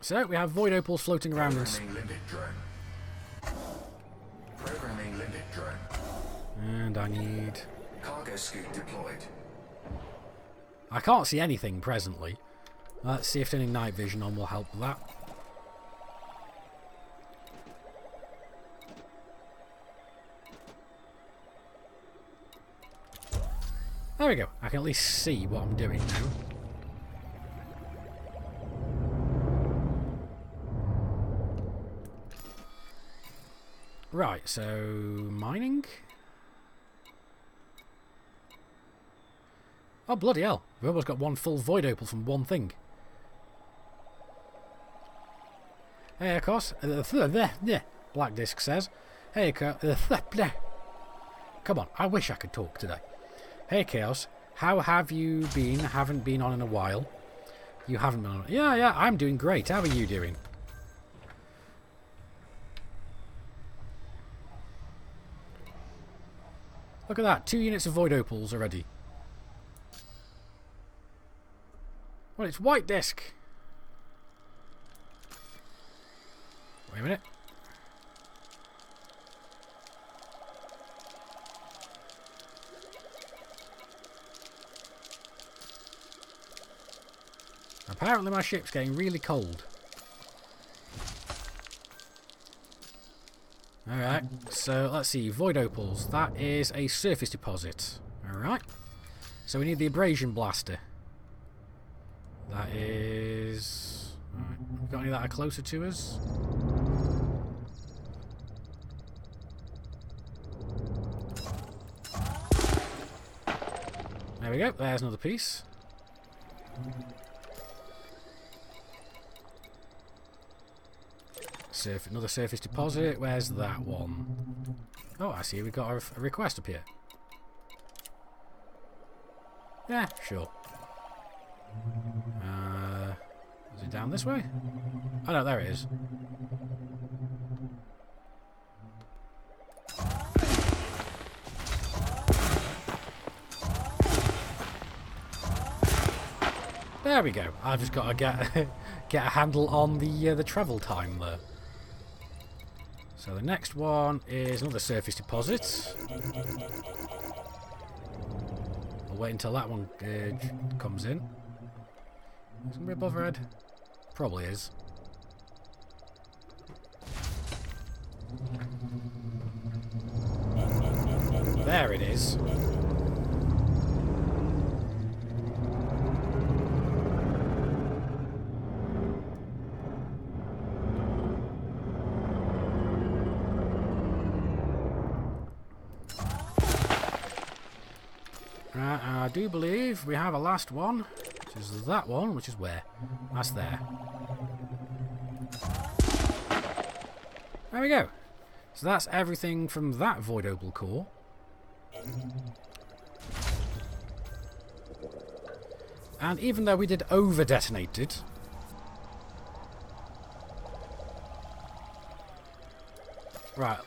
So, we have void opals floating around. Programming limit drone. Programming limit drone. And I need... Cargo scoop deployed. I can't see anything presently. Let's see if turning night vision on will help with that. There we go. I can at least see what I'm doing now. Right, so mining. Oh, bloody hell. We've almost got one full void opal from one thing. Hey, of course. Black Disc says. Hey, come on, I wish I could talk today. Hey, Chaos. How have you been? Haven't been on in a while. You haven't been on. Yeah, I'm doing great. How are you doing? Look at that. 2 units of void opals already. Well, it's white disc. Wait a minute. Apparently my ship's getting really cold. Alright, so let's see. Void opals. That is a surface deposit. Alright. So we need the abrasion blaster. That is... Right. Got any that are closer to us? There we go. There's another piece. Another surface deposit. Where's that one? Oh, I see. We've got a request up here. Yeah, sure. Is it down this way? Oh no, there it is. There we go. I've just got to get a handle on the travel time there. So the next one is another surface deposit. I'll wait until that one comes in. Is somebody above red? Probably is. There it is. Right, I do believe we have a last one, which is that one, which is where? That's there. There we go. So that's everything from that void opal core. And even though we did over-detonate it, right,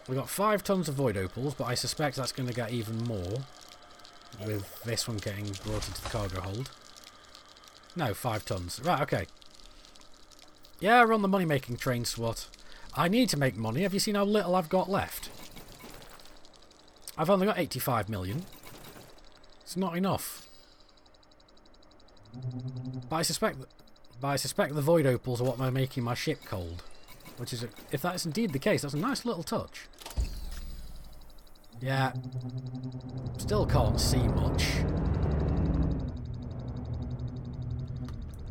we got 5 tons of void opals, but I suspect that's going to get even more with this one getting brought into the cargo hold. No, 5 tons. Right, okay. Yeah, we're on the money-making train, SWAT. I need to make money. Have you seen how little I've got left? I've only got 85 million. It's not enough. But I suspect the void opals are what are making my ship cold. Which is, if that's indeed the case, that's a nice little touch. Yeah. Still can't see much.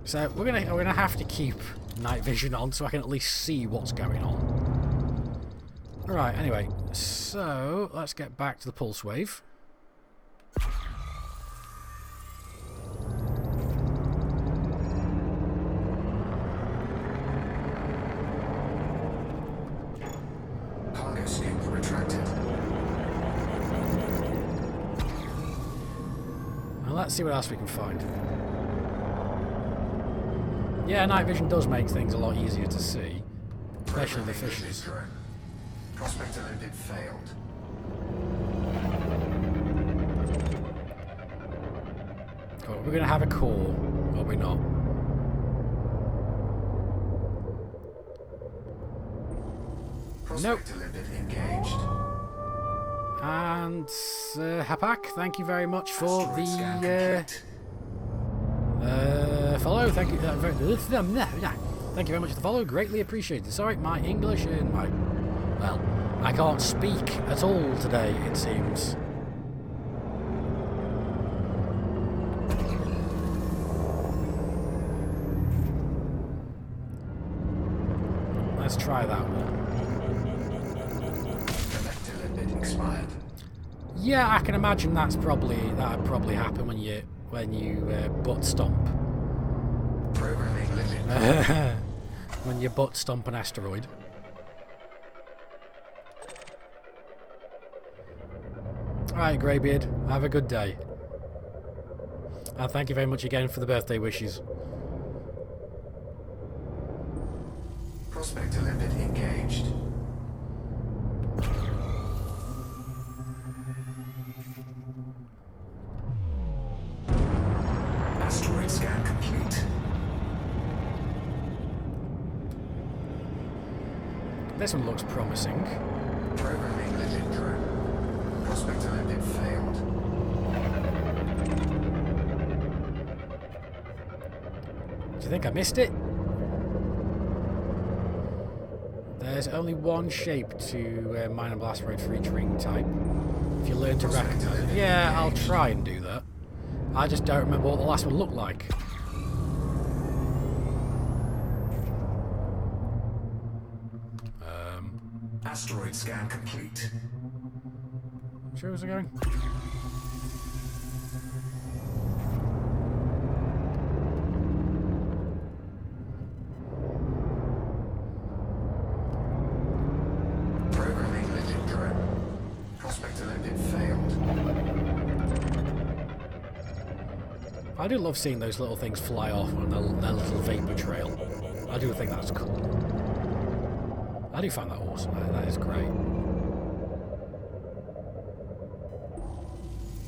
So we're gonna have to keep night vision on so I can at least see what's going on. Alright, anyway, so let's get back to the pulse wave. Cargo scoop retracted. Now let's see what else we can find. Yeah, night vision does make things a lot easier to see, especially the fishes. Prospect Olympic failed. Oh, we're going to have a core, or we're not. Nope. Prospect Olympic engaged. And Hapak, thank you very much for Asteroid scan the follow. Thank you. Thank you very much for the follow. Greatly appreciated. Sorry, my English and my... Well, I can't speak at all today, it seems. Let's try that one. Expired. Yeah, I can imagine that'd probably happen when you butt stomp. Programming limit. When you butt stomp an asteroid. Alright, Greybeard, have a good day. And thank you very much again for the birthday wishes. Prospect Olympic engaged. Asteroid scan complete. This one looks promising. Programming limit drone. Prospect Olympic failed. Do you think I missed it? There's only one shape to mine and blast asteroid for each ring type. If you learn to recognize it. Yeah, I'll try and do that. I just don't remember what the last one looked like. Asteroid scan complete. Sure was it going? Programming limit drone. Prospect Olympic failed. I do love seeing those little things fly off on their little vapor trail. I do think that's cool. I do find that awesome. That is great.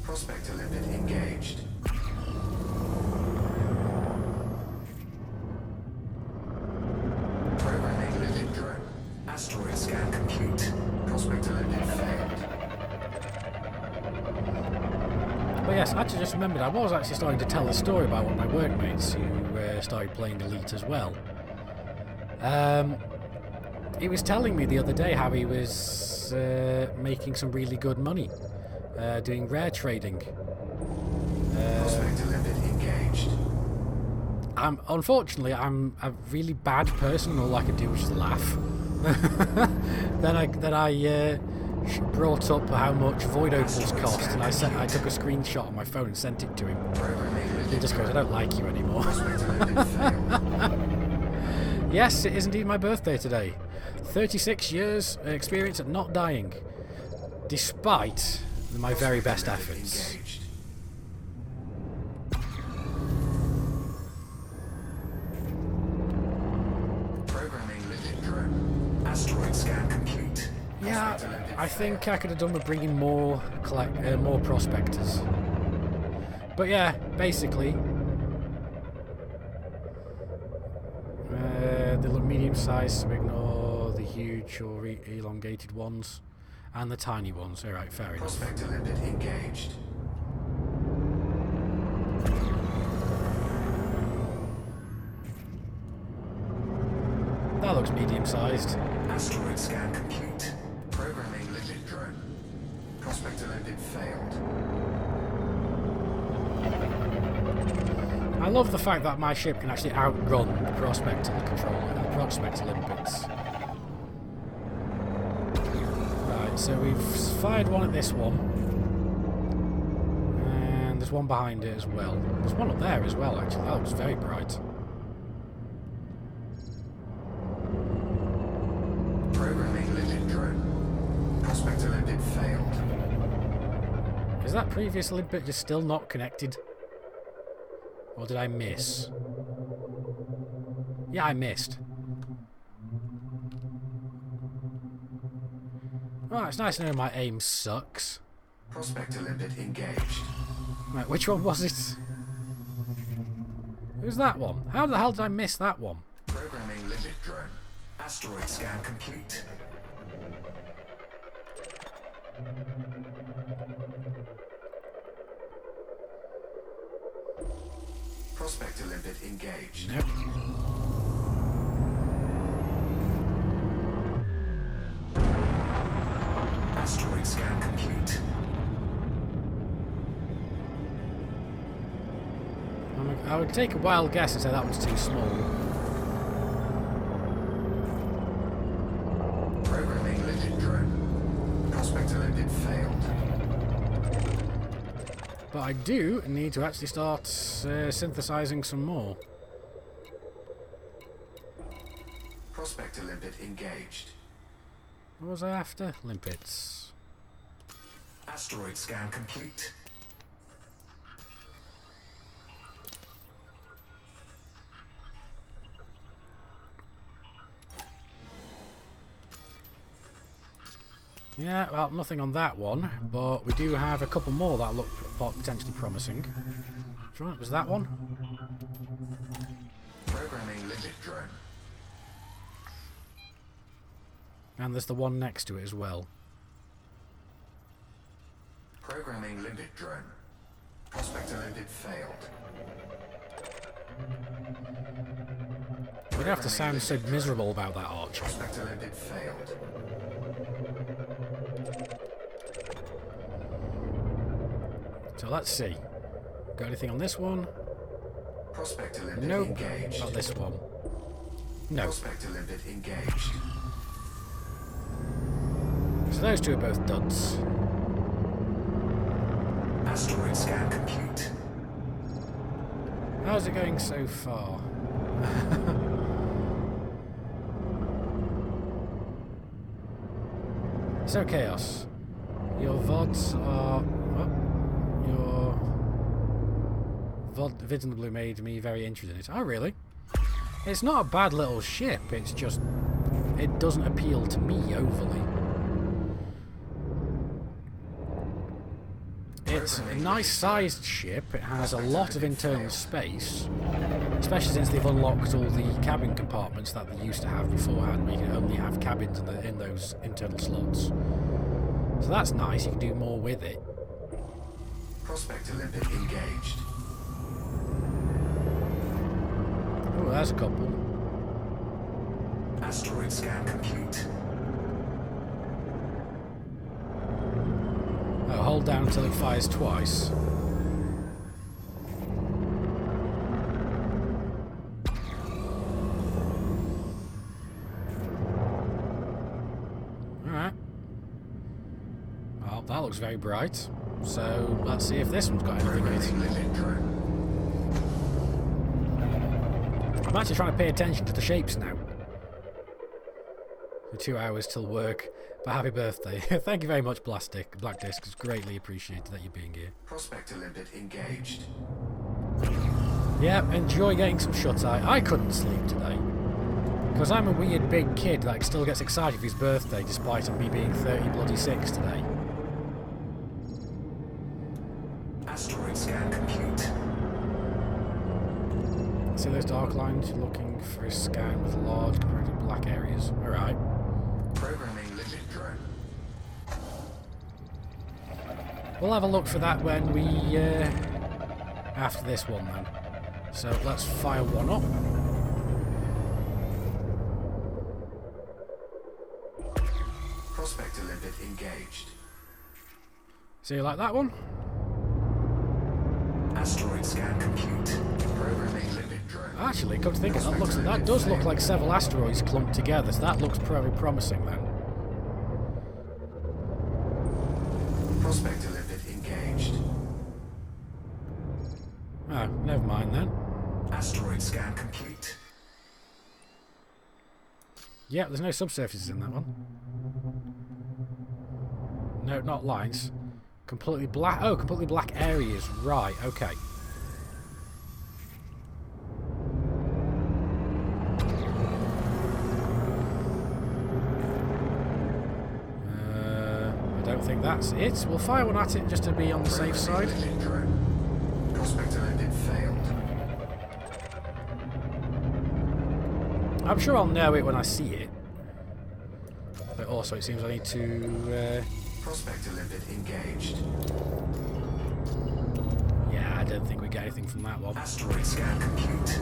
Prospect Olympic engaged. Programming limit drone. Asteroid scan complete. Prospect Olympic failed. But yes, I actually just remembered I was actually starting to tell the story about one of my workmates who started playing Elite as well. He was telling me the other day how he was making some really good money doing rare trading. Prospect Olympic engaged. Unfortunately, I'm a really bad person, and all I could do was just laugh. Then I brought up how much void opals cost, and I took a screenshot on my phone and sent it to him. He just goes, "I don't like you anymore." Yes, it is indeed my birthday today. 36 years experience at not dying, despite my very best efforts. Programming limit drone. Asteroid scan complete. Yeah, I think I could have done with bringing more prospectors. But yeah, basically, they look medium-sized, so ignore the huge or elongated ones, and the tiny ones. All right, fair enough. Prospect Olympic engaged. That looks medium-sized. Asteroid scan complete. Programming limit drone. Prospect Olympic failed. I love the fact that my ship can actually outrun the Prospect controller, the Prospect Olympics. Right, so we've fired one at this one. And there's one behind it as well. There's one up there as well, actually. That looks very bright. Programming limit drone. Prospect Olympic failed. Is that previous Olympic just still not connected? Or did I miss? Yeah, I missed. Oh, it's nice to know my aim sucks. Prospector limpet engaged. Right, which one was it? Who's that one? How the hell did I miss that one? Programming limpet drone. Asteroid scan complete. Prospector limpet engaged. Nope. Asteroid scan complete. I would take a wild guess and say that one's too small. Programming limpet drone. Prospector limpet failed. But I do need to actually start synthesizing some more. Prospector limpet engaged. What was I after? Limpets. Asteroid scan complete. Yeah, well, nothing on that one, but we do have a couple more that look potentially promising. Right, was that one? Programming limpet drone. And there's the one next to it as well. Programming limpet drone. Prospector limpet failed. You don't have to sound so miserable about that, Archer. Prospector limpet failed. So let's see. Got anything on this one? Prospector limpet Nope. engaged. Not this one. No. Prospector limpet engaged. So those two are both duds. Asteroid scan complete. How's it going so far? So Chaos. Your VODs are... What? Your... Vids in the Blue made me very interested in it. Oh, really? It's not a bad little ship, it's just... It doesn't appeal to me overly. It's a nice sized ship, it has a lot of internal space, especially since they've unlocked all the cabin compartments that they used to have beforehand, where you can only have cabins in those internal slots. So that's nice, you can do more with it. Prospector limpet engaged. Oh, there's a couple. Asteroid scan complete. Oh, hold down until it fires twice. Alright. Well, that looks very bright. So, let's see if this one's got anything in it. Programming limpet drone. I'm actually trying to pay attention to the shapes now. For 2 hours till work. But happy birthday. Thank you very much, Black Disc. It's greatly appreciated that you're being here. Prospector limpet engaged. Yeah, enjoy getting some shut-eye. I couldn't sleep today. Because I'm a weird big kid that still gets excited for his birthday despite me being 36 today. Asteroid scan complete. See those dark lines? You're looking for a scan with large comparative black areas. Alright. Programming limpet drone. We'll have a look for that when we... after this one then. So let's fire one up. Prospector limpet engaged. So you like that one? Asteroid scan complete. Programming limpet drone. Actually, come to think of it, that does look like several asteroids clumped together, so that looks very promising then. Prospector limpet engaged. Oh, never mind then. Asteroid scan complete. Yeah, there's no subsurfaces in that one. No, not lines. Completely black. Oh, completely black areas. Right, okay. think that's it. We'll fire one at it just to be on the safe side. Prospect elected failed. I'm sure I'll know it when I see it. But also it seems I need to... Prospect elected engaged. Yeah, I don't think we get anything from that one. Asteroid scan complete.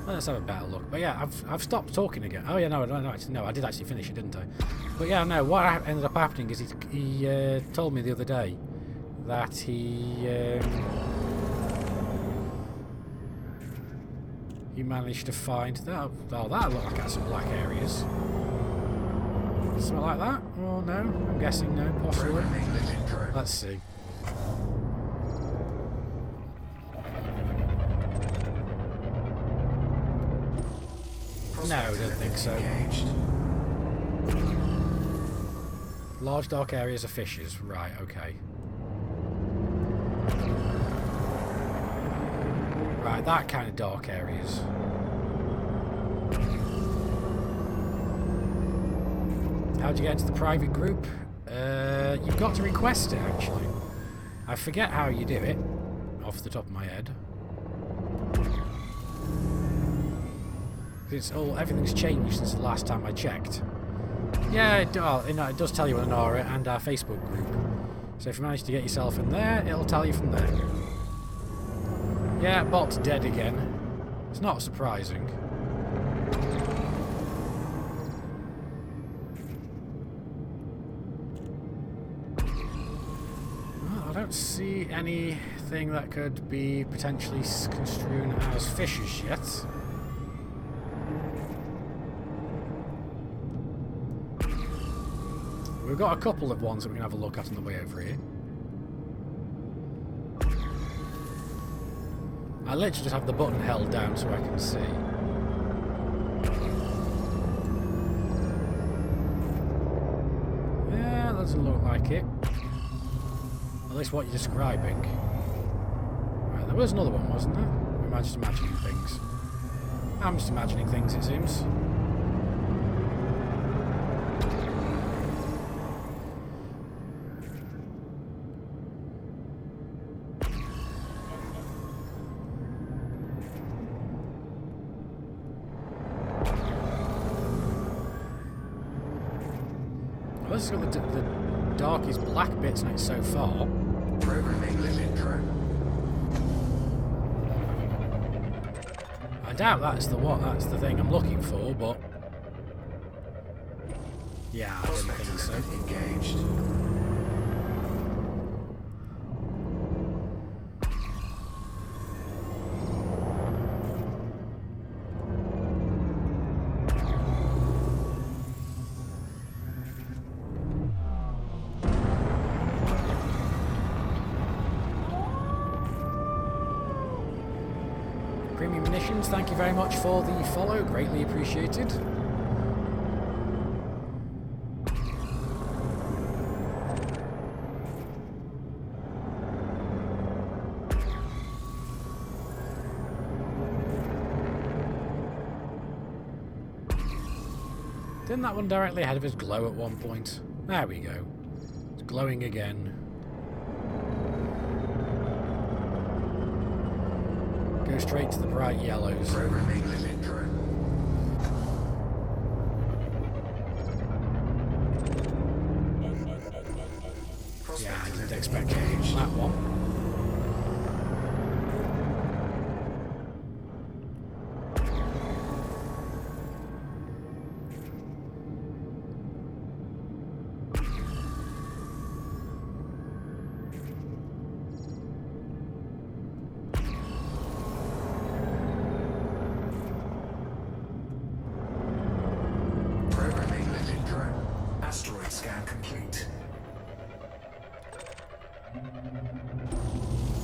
Let's have a better look. But yeah, I've stopped talking again. Oh yeah, no, I did actually finish it, didn't I? But yeah, no, what ended up happening is he told me the other day that he managed to find that. Oh, that looked like some black areas. Something like that? Oh no, I'm guessing no, possibly. Let's see. No, I don't think so. Large dark areas of fishes. Right, okay. Right, that kind of dark areas. How'd you get into the private group? You've got to request it, actually. I forget how you do it, off the top of my head. Everything's changed since the last time I checked. Yeah, it does tell you on Nora and our Facebook group. So if you manage to get yourself in there, it'll tell you from there. Yeah, bot's dead again. It's not surprising. Well, I don't see anything that could be potentially construed as fishes yet. We've got a couple of ones that we can have a look at on the way over here. I literally just have the button held down so I can see. Yeah, that doesn't look like it. At least what you're describing. Right, there was another one, wasn't there? Am I just imagining things? I'm just imagining things, it seems. This has got the darkest black bits in it so far. Programming limit drone. I doubt that's the thing I'm looking for, but yeah, I didn't think so. Engaged. Premium Munitions, thank you very much for the follow, greatly appreciated. Didn't that one directly ahead of us glow at one point? There we go. It's glowing again. Go straight to the bright yellows. Programming limit drone. Yeah, I didn't expect that one. Asteroid scan complete.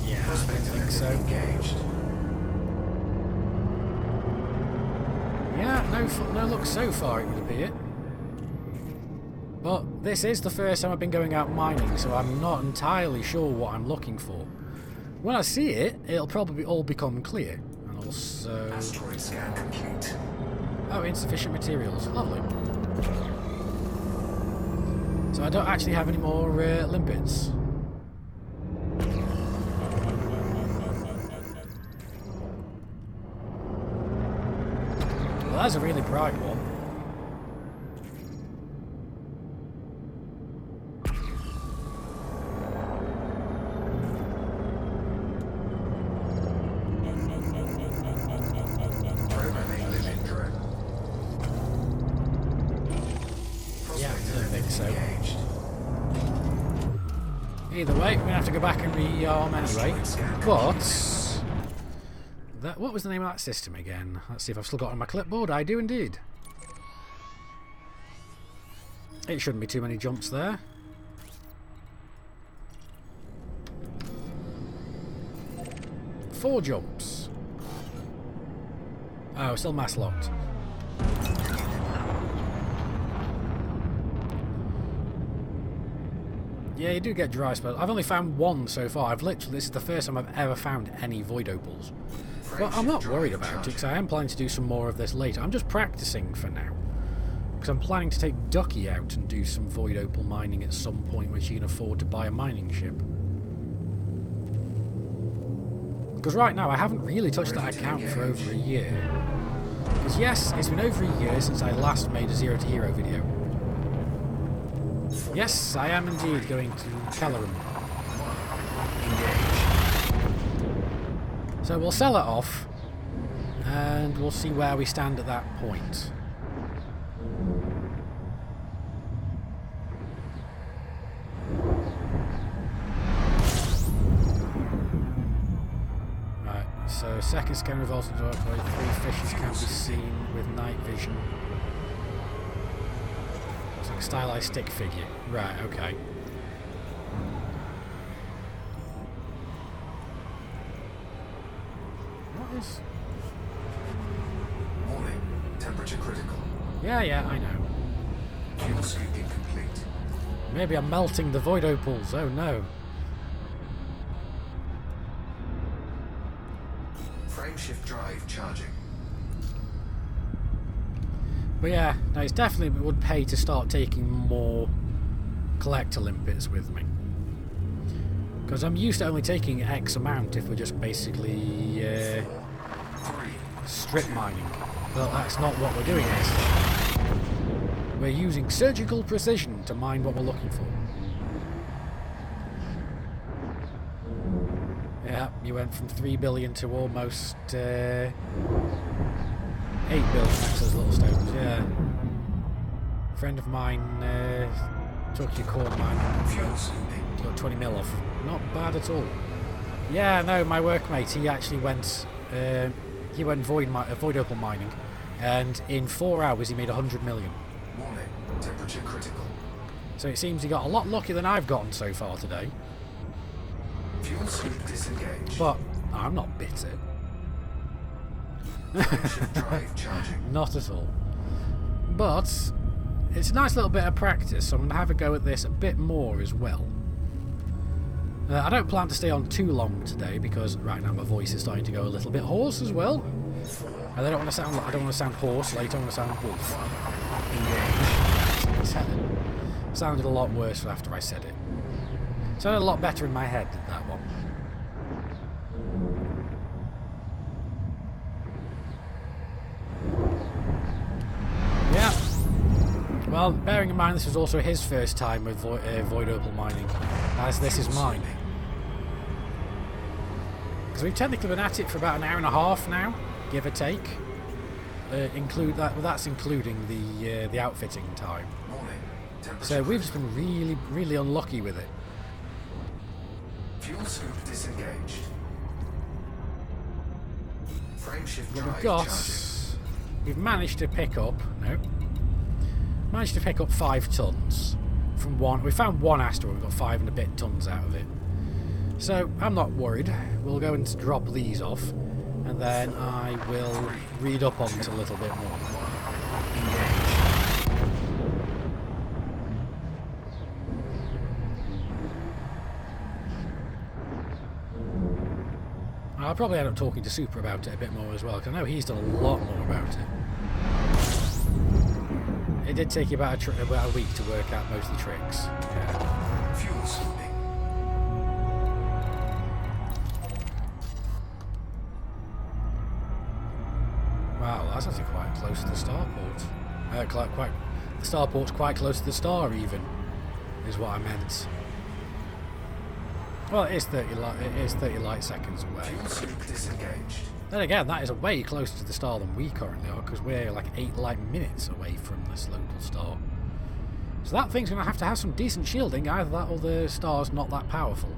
Yeah, I don't think so. Engaged. Yeah, no luck so far, it would appear. But this is the first time I've been going out mining, so I'm not entirely sure what I'm looking for. When I see it, it'll probably all become clear. And also... Asteroid scan complete. Oh, insufficient materials. Lovely. So I don't actually have any more limpets. Well, that's a really bright one. Either way, we're going to have to go back and rearm anyway. But... what was the name of that system again? Let's see if I've still got it on my clipboard. I do indeed. It shouldn't be too many jumps there. Four jumps. Oh, still mass locked. Yeah, you do get dry spells. I've only found one so far. This is the first time I've ever found any void opals. But I'm not worried about it, because I am planning to do some more of this later. I'm just practicing for now. Because I'm planning to take Ducky out and do some void opal mining at some point when she can afford to buy a mining ship. Because right now I haven't really touched that account for over a year. Because yes, it's been over a year since I last made a Zero to Hero video. Yes, I am indeed going to Kelleran. So we'll sell it off, and we'll see where we stand at that point. Right, so second scan revolves into 3 fishes can be seen with night vision. Stylized stick figure. Right, okay. What is... Warning. Temperature critical. Yeah, I know. Fuel scooping complete. Maybe I'm melting the void opals. Oh no. Frameshift drive charging. But yeah, no, it's definitely it would pay to start taking more collector limpets with me. Because I'm used to only taking X amount if we're just basically strip mining. But that's not what we're doing this. We're using surgical precision to mine what we're looking for. Yeah, you went from 3 billion to almost 8 billion next to those little stones, yeah. A friend of mine took your core mine, got 20 mil off. Not bad at all. Yeah, no, my workmate, he actually went void opal mining, and in 4 hours he made 100 million. Warning, temperature critical. So it seems he got a lot luckier than I've gotten so far today. Fuel scoop disengaged. But I'm not bitter. Drive charging. Not at all. But it's a nice little bit of practice, so I'm going to have a go at this a bit more as well. I don't plan to stay on too long today because right now my voice is starting to go a little bit hoarse as well. And I don't want to sound hoarse later. I want to sound wolf. It sounded a lot worse after I said it. It sounded a lot better in my head than that one. Yeah. Well, bearing in mind this was also his first time with void opal mining, as this is mine. Because we've technically been at it for about an hour and a half now, give or take. That's including the outfitting time. So we've just been really, really unlucky with it. Fuel scoop disengaged. Frameshift But drive we've managed to pick up 5 tons from one. We found one asteroid. We've got 5 and a bit tons out of it. So I'm not worried. We'll go and drop these off, and then I will read up on it a little bit more. I'll probably end up talking to Super about it a bit more as well, because I know he's done a lot more about it. It did take you about a week to work out most of the tricks. Yeah. Fuel slipping. Wow, that's actually quite close to the starport. The starport's quite close to the star, even, is what I meant. Well, it is 30 light seconds away. Fuel sync disengaged. Then again, that is way closer to the star than we currently are, because we're like 8 light minutes away from this local star. So that thing's going to have some decent shielding, either that or the star's not that powerful.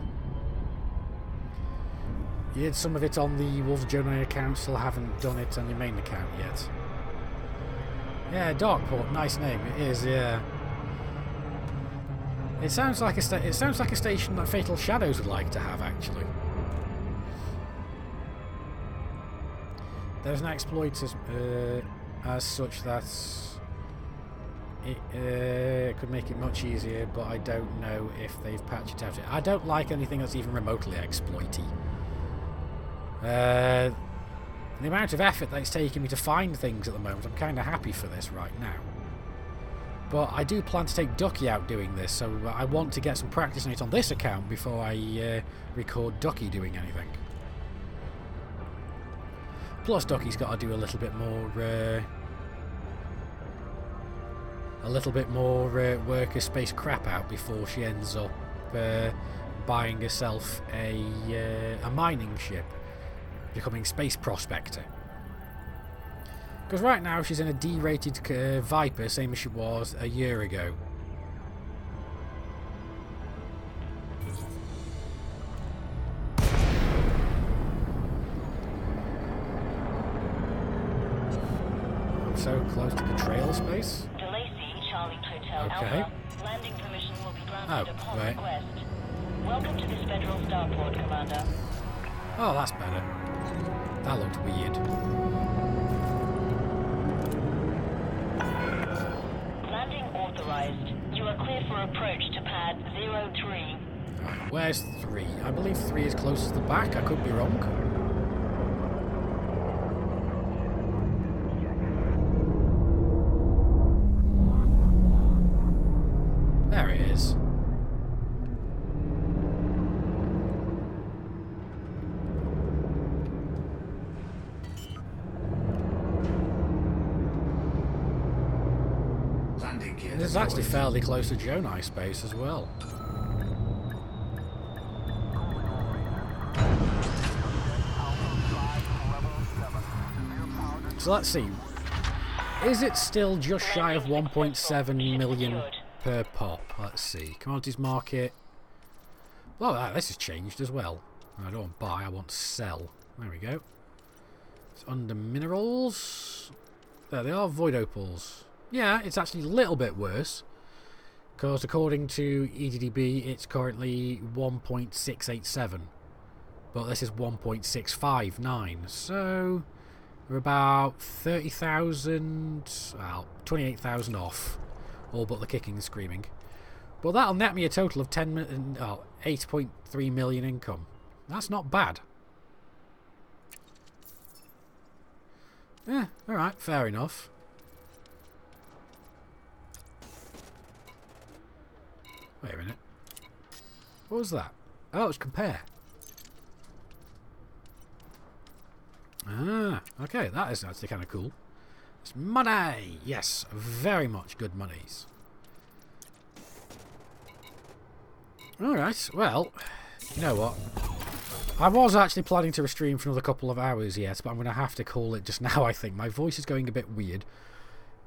You did some of it on the Wolves Journey account, still haven't done it on your main account yet. Yeah, Darkport, nice name, it is, yeah. It sounds like a station that Fatal Shadows would like to have, actually. There's an exploit as such that it could make it much easier, but I don't know if they've patched it out. I don't like anything that's even remotely exploity. The amount of effort that it's taking me to find things at the moment, I'm kind of happy for this right now. But I do plan to take Ducky out doing this, so I want to get some practice on it on this account before I record Ducky doing anything. Plus, Ducky's got to do a little bit more worker space crap out before she ends up buying herself a mining ship, becoming Space Prospector. Because right now she's in a D-rated Viper, same as she was a year ago. I'm so close to Betrayal space. DeLacy, Charlie Hotel Okay. Alpha. Landing permission will be granted upon right. request. Welcome to this federal starport, Commander. Oh, that's better. That looked weird. Landing authorized. You are clear for approach to pad 03. Right, where's 3? I believe 3 is closest to the back. I could be wrong. There it is. Landing gear. This is actually fairly close to Jonai space as well. So let's see. Is it still just shy of 1.7 million per pop? Let's see. Commodities market. Well, this has changed as well. I don't want buy, I want sell. There we go. It's under minerals. There they are, void opals. Yeah, it's actually a little bit worse. Because according to EDDB, it's currently 1.687. But this is 1.659. So we're about 30,000, well, 28,000 off. All but the kicking and screaming. But that'll net me a total of 8.3 million income. That's not bad. Yeah, alright, fair enough. Wait a minute. What was that? Oh, it's compare. Ah, okay, that is actually kind of cool. It's money! Yes, very much good monies. Alright, well, you know what? I was actually planning to stream for another couple of hours yet, but I'm going to have to call it just now, I think. My voice is going a bit weird.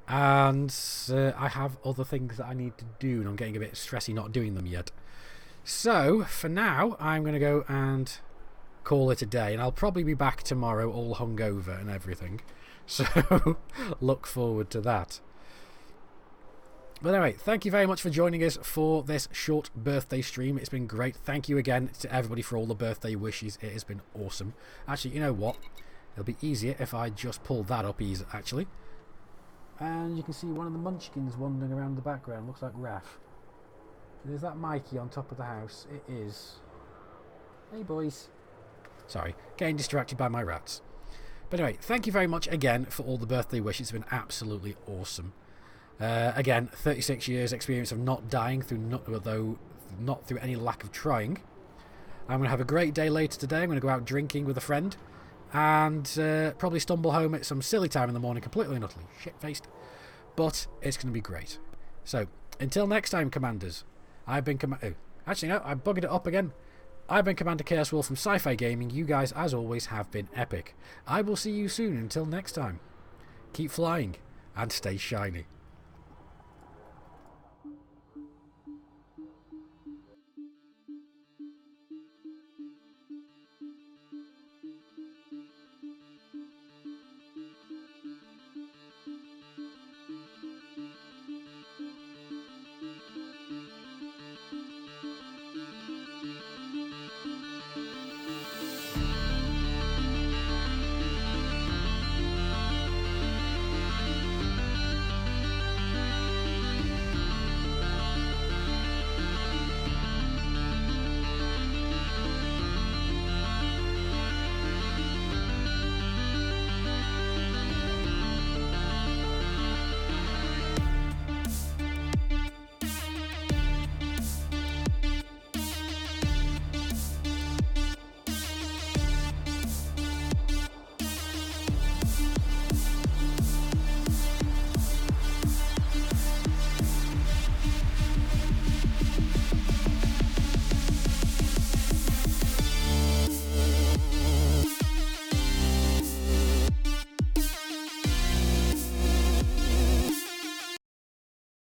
And I have other things that I need to do, and I'm getting a bit stressy not doing them yet. So, for now, I'm going to go and call it a day, and I'll probably be back tomorrow all hungover and everything. So, look forward to that. But anyway, thank you very much for joining us for this short birthday stream. It's been great. Thank you again to everybody for all the birthday wishes. It has been awesome. Actually, you know what? It'll be easier if I just pull that up actually. And you can see one of the munchkins wandering around the background. Looks like Raph. There's that Mikey on top of the house. It is. Hey, boys. Sorry, getting distracted by my rats. But anyway, thank you very much again for all the birthday wishes. It's been absolutely awesome. Again, 36 years experience of not dying through not through any lack of trying. I'm going to have a great day later today. I'm going to go out drinking with a friend and probably stumble home at some silly time in the morning, completely and utterly shit-faced. But it's going to be great. So, until next time, Commanders, I've been actually, no, I buggered it up again. I've been Commander Chaos Wolf from Sci-Fi Gaming. You guys, as always, have been epic. I will see you soon. Until next time, keep flying and stay shiny.